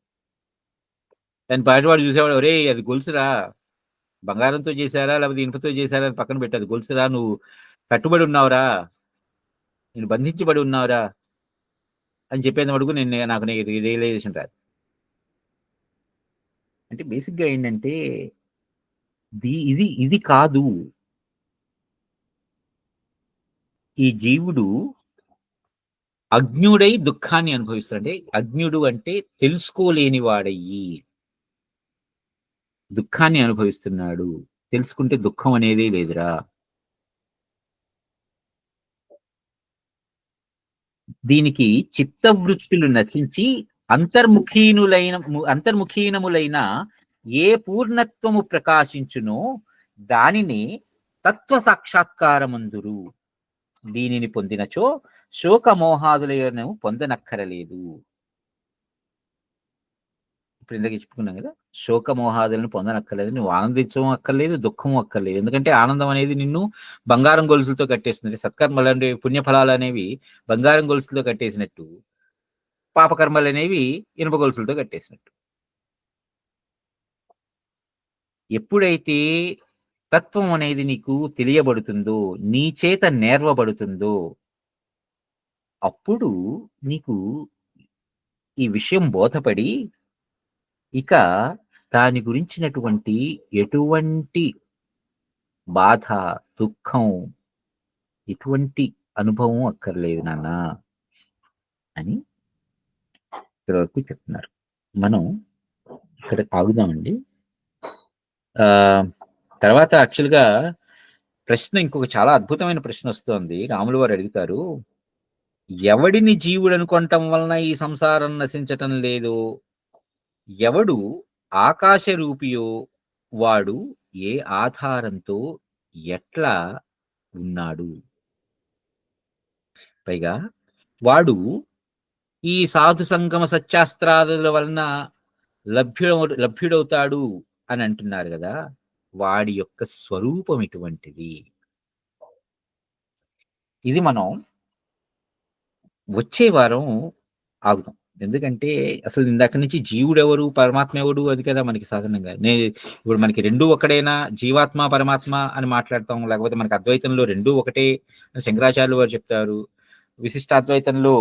దాన్ని బయటవాడు చూసేవాడు ఒరేయ్! అది గొలుసురా. బంగారంతో చేశారా? లేకపోతే ఇనుపతో చేశారా? అని పక్కన పెట్టు. అది గొలుసురా. నువ్వు కట్టుబడి ఉన్నావురా. నేను బంధించబడి ఉన్నావురా. అని చెప్పేంత మటుకు నాకు రియలైజేషన్ రాదు. అంటే బేసిక్‌గా ఏంటంటే ఇది కాదు. ఈ జీవుడు అజ్ఞుడై దుఃఖాన్ని అనుభవిస్తాడు. అంటే అజ్ఞుడు అంటే తెలుసుకోలేని వాడయ్యి దుఃఖాన్ని అనుభవిస్తున్నాడు. తెలుసుకుంటే దుఃఖం అనేదే లేదురా. దీనికి చిత్తవృత్తులు నశించి అంతర్ముఖీనములైన ఏ పూర్ణత్వము ప్రకాశించునో దానిని తత్వ సాక్షాత్కారమందురు. దీనిని పొందినచో శోకమోహాదులను పొందనక్కరలేదు. ఇప్పుడు ఇందాక చెప్పుకున్నాం కదా, శోకమోహాదులను పొందనక్కర్లేదు. నువ్వు ఆనందించడం అక్కర్లేదు, దుఃఖము అక్కర్లేదు. ఎందుకంటే ఆనందం అనేది నిన్ను బంగారం గొలుసులతో కట్టేస్తుంది. సత్కర్మలు అంటే పుణ్యఫలాలు అనేవి బంగారం గొలుసులతో కట్టేసినట్టు, పాపకర్మలు అనేవి ఇనుప గొలుసులతో కట్టేసినట్టు. ఎప్పుడైతే తత్వం అనేది నీకు తెలియబడుతుందో, నీ చేత నేర్వబడుతుందో, అప్పుడు నీకు ఈ విషయం బోధపడి, ఇక దాని గురించినటువంటి ఎటువంటి బాధ, దుఃఖం, ఎటువంటి అనుభవం అక్కర్లేదు నాన్న అని ఇక్కడ వరకు చెప్తున్నారు. మనం ఇక్కడ ఆగుదామండి. తర్వాత యాక్చువల్గా ప్రశ్న ఇంకొక చాలా అద్భుతమైన ప్రశ్న వస్తుంది. రాములు వారు అడుగుతారు, ఎవడిని జీవుడు అనుకోవటం వలన ఈ సంసారం నశించటం లేదు, ఎవడు ఆకాశ రూపియో వాడు ఏ ఆధారంతో ఎట్లా ఉన్నాడు, పైగా వాడు ఈ సాధు సంగమ సత్యాస్త్రాదుల వలన లభ్యుడవుతాడు అని అంటున్నారు కదా, వాడి యొక్క స్వరూపం ఎటువంటిది? ఇది మనం వచ్చే వారం ఆగుతాం. ఎందుకంటే అసలు ఇందాక నుంచి జీవుడు ఎవరు, పరమాత్మ ఎవడు, అది కదా మనకి సాధారణంగా. ఇప్పుడు మనకి రెండూ ఒకటేనా, జీవాత్మ పరమాత్మ అని మాట్లాడతాం, లేకపోతే మనకి అద్వైతంలో రెండూ ఒకటే అని శంకరాచార్యులు వారు చెప్తారు, విశిష్టాద్వైతంలో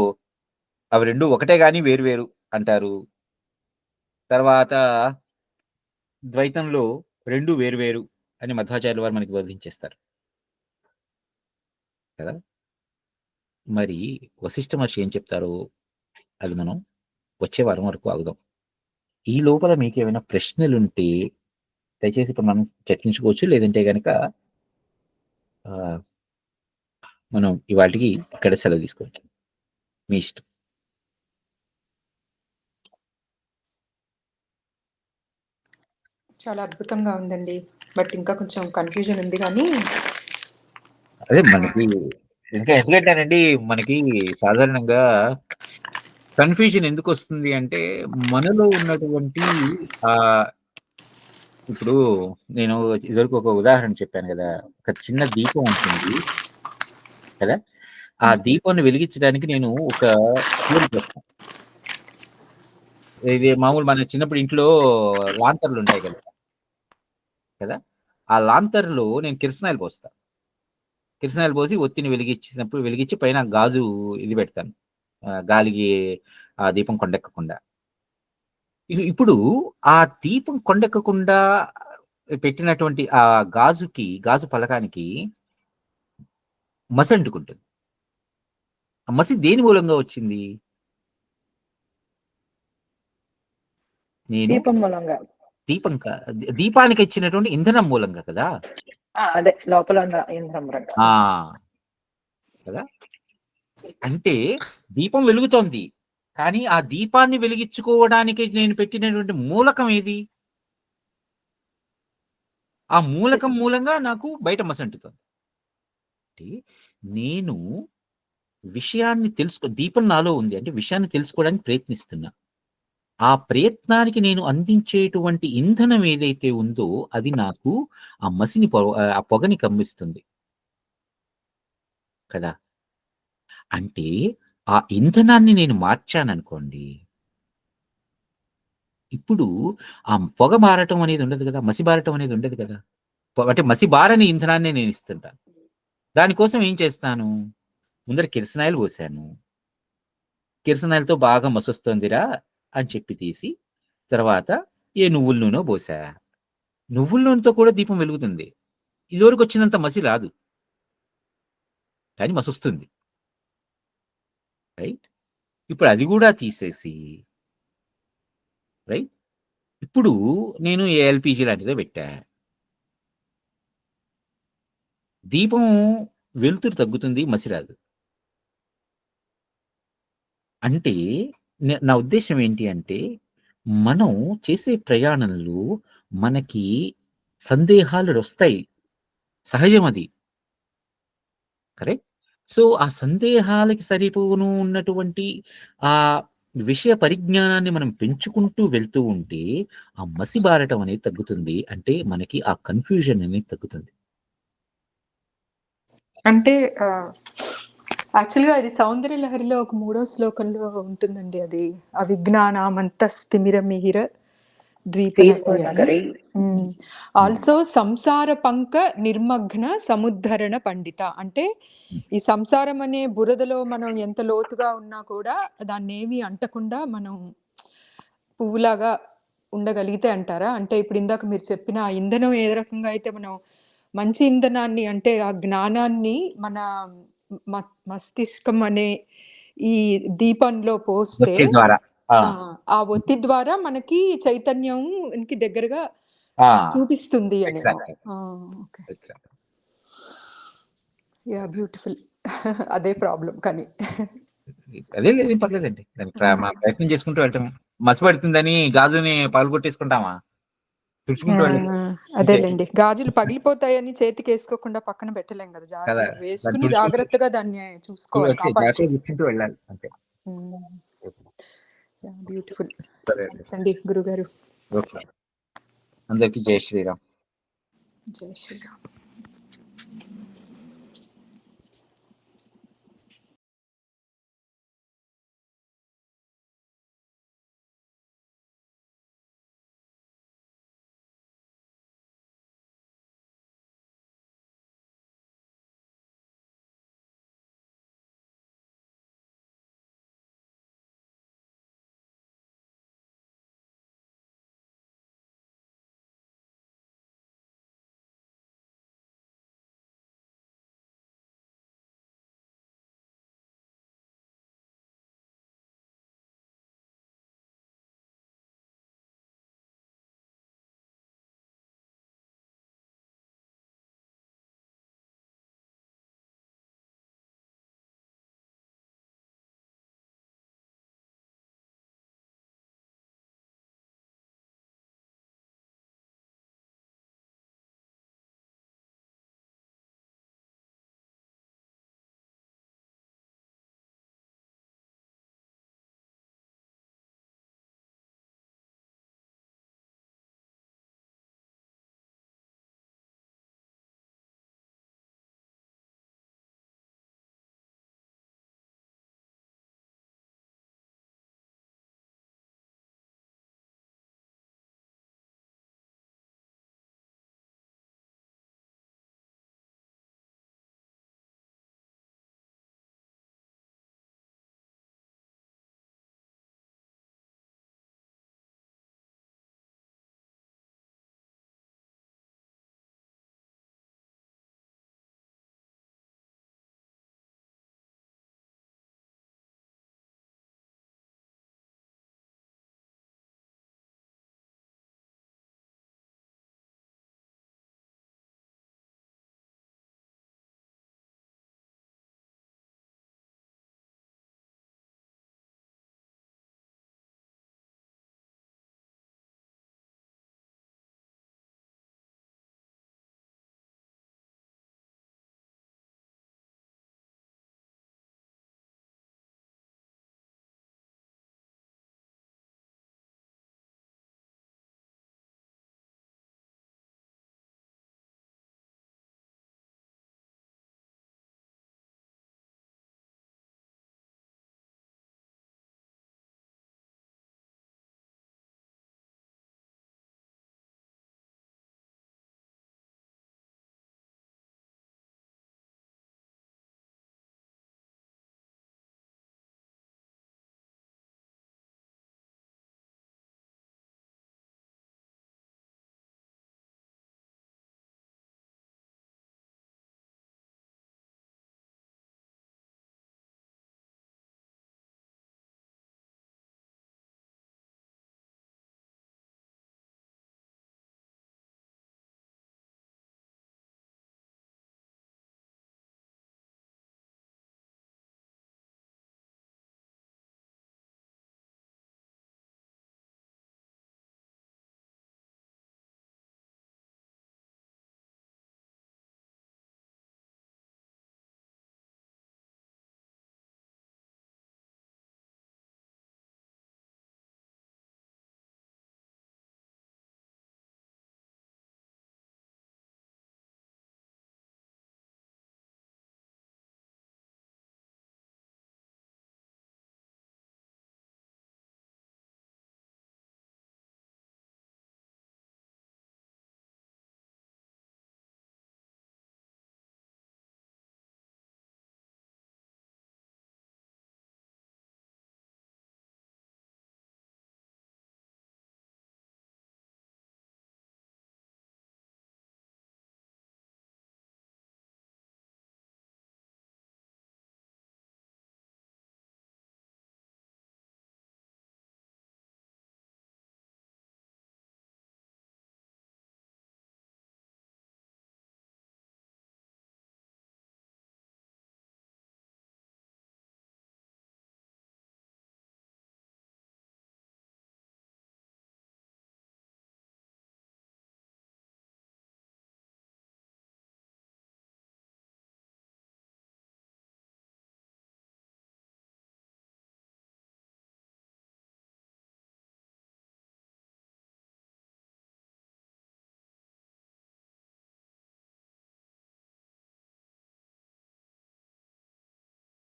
అవి రెండు ఒకటే కానీ వేరు వేరు అంటారు, తర్వాత ద్వైతంలో రెండు వేరు వేరు అని మధ్వాచార్యుల వారు మనకి బోధించేస్తారు కదా. మరి వశిష్ఠ మహర్షి ఏం చెప్తారో అది మనం వచ్చే వారం వరకు ఆగుదాం. ఈ లోపల మీకు ఏమైనా ప్రశ్నలు ఉంటే దయచేసి ఇప్పుడు మనం చర్చించుకోవచ్చు, లేదంటే కనుక మనం ఇవాటికి ఇక్కడ సెలవు తీసుకోవచ్చు, మీ ఇష్టం. చాలా అద్భుతంగా ఉందండి, బట్ ఇంకా కొంచెం కన్ఫ్యూజన్ ఉంది కానీ అదే మనకి ఇంకా ఎందుకంటేనండి, మనకి సాధారణంగా కన్ఫ్యూజన్ ఎందుకు వస్తుంది అంటే మనలో ఉన్నటువంటి ఇప్పుడు నేను ఇదివరకు ఒక ఉదాహరణ చెప్పాను కదా, ఒక చిన్న దీపం ఉంటుంది కదా, ఆ దీపాన్ని వెలిగించడానికి నేను ఒక చెప్తాను. ఇది మామూలు మన చిన్నప్పుడు ఇంట్లో లాంతర్లు ఉంటాయి కదా కదా, ఆ లాంతర్లో నేను కిరసనాయిలు పోస్తాను. కిరసనాయిలు పోసి ఒత్తిని వెలిగించి పైన గాజు ఇది పెడతాను, గాలికి ఆ దీపం కొండెక్కకుండా. ఇప్పుడు ఆ దీపం కొండెక్కకుండా పెట్టినటువంటి ఆ గాజు పలకానికి మసి అంటుకుంటుంది. ఆ మసి దేని మూలంగా వచ్చింది? నేను దీపం మూలంగా. దీపానికి ఇచ్చినటువంటి ఇంధనం మూలంగా కదా. అదే లోపల ఉన్న ఇంధనం కదా. అంటే దీపం వెలుగుతోంది, కానీ ఆ దీపాన్ని వెలిగించుకోవడానికి నేను పెట్టినటువంటి మూలకం ఏది? ఆ మూలకం మూలంగా నాకు బయట మసి అంటుతుంది. అంటే నేను విషయాన్ని దీపం నాలో ఉంది అంటే విషయాన్ని తెలుసుకోవడానికి ప్రయత్నిస్తున్నా. ఆ ప్రయత్నానికి నేను అందించేటువంటి ఇంధనం ఏదైతే ఉందో అది నాకు ఆ మసిని ఆ పొగని కమ్మిస్తుంది కదా. అంటే ఆ ఇంధనాన్ని నేను మార్చాననుకోండి, ఇప్పుడు ఆ పొగ మారటం అనేది ఉండదు కదా, మసి బారటం అనేది ఉండదు కదా. అంటే మసి బారని ఇంధనాన్ని నేను ఇస్తుంటాను. దానికోసం ఏం చేస్తాను, ముందర కిరసనాయిలు పోసాను, కిరసనాయిలతో బాగా మసొస్తుందిరా అని చెప్పి తీసి తర్వాత ఏ నువ్వుల నూనె పోసా. నువ్వుల నూనెతో కూడా దీపం వెలుగుతుంది, ఇదివరకు వచ్చినంత మసి రాదు కానీ మసొస్తుంది, రైట్. ఇప్పుడు అది కూడా తీసేసి రైట్, ఇప్పుడు నేను ఎల్పిజి లాంటిదో పెట్టా, దీపం వెలుతురు తగ్గుతుంది, మసి రాదు. అంటే నా ఉద్దేశం ఏంటి అంటే మనం చేసే ప్రయాణంలో మనకి సందేహాలు వస్తాయి, సహజం అది, కరెక్ట్. సో ఆ సందేహాలకి సరిపోను ఉన్నటువంటి ఆ విషయ పరిజ్ఞానాన్ని మనం పెంచుకుంటూ వెళ్తూ ఉంటే ఆ మసి బారటం అనేది తగ్గుతుంది, అంటే మనకి ఆ కన్ఫ్యూజన్ అనేది తగ్గుతుంది. అంటే యాక్చువల్గా అది సౌందర్య లహరిలో ఒక 3వ శ్లోకంలో ఉంటుందండి, అది అవిజ్ఞానామంత స్థిమిరమిహిర ద్వీపనగరి. ఆల్సో సంసార పంక నిర్మగ్న సముద్ధరణ పండిత. అంటే ఈ సంసారం అనే బురదలో మనం ఎంత లోతుగా ఉన్నా కూడా దాన్ని ఏమీ అంటకుండా మనం పువ్వులాగా ఉండగలిగితే అంటారా? అంటే ఇప్పుడు ఇందాక మీరు చెప్పిన ఆ ఇంధనం ఏ రకంగా అయితే మనం మంచి ఇంధనాన్ని అంటే ఆ జ్ఞానాన్ని మన మస్తిష్కం అనే ఈ దీపంలో పోస్తే ఒత్తి ద్వారా ఆ ఒత్తి ద్వారా మనకి చైతన్యంకి దగ్గరగా చూపిస్తుంది అనేమో. Yeah beautiful. అదే ప్రాబ్లం కానీ అదే లేదు పర్లేదండి. ప్రయత్నం చేసుకుంటూ వెళ్ళటమే. మసిపడుతుందని గాజుని పగలగొట్టేసుకుంటామా? తుడుచుకుంటూ వెళ్ళటం. అదేలేండి. గాజులు పగిలిపోతాయని చేతికి వేసుకోకుండా పక్కన పెట్టలేం కదా. జాగ్రత్తగా వేసుకుని జాగ్రత్తగా దాన్ని చూసుకోవాలి, కాపాడుకుంటూ వెళ్ళాలి అంతే. బ్యూటిఫుల్. అండి గురుగారు. అందరికి జై శ్రీరామ్. జై శ్రీరామ్.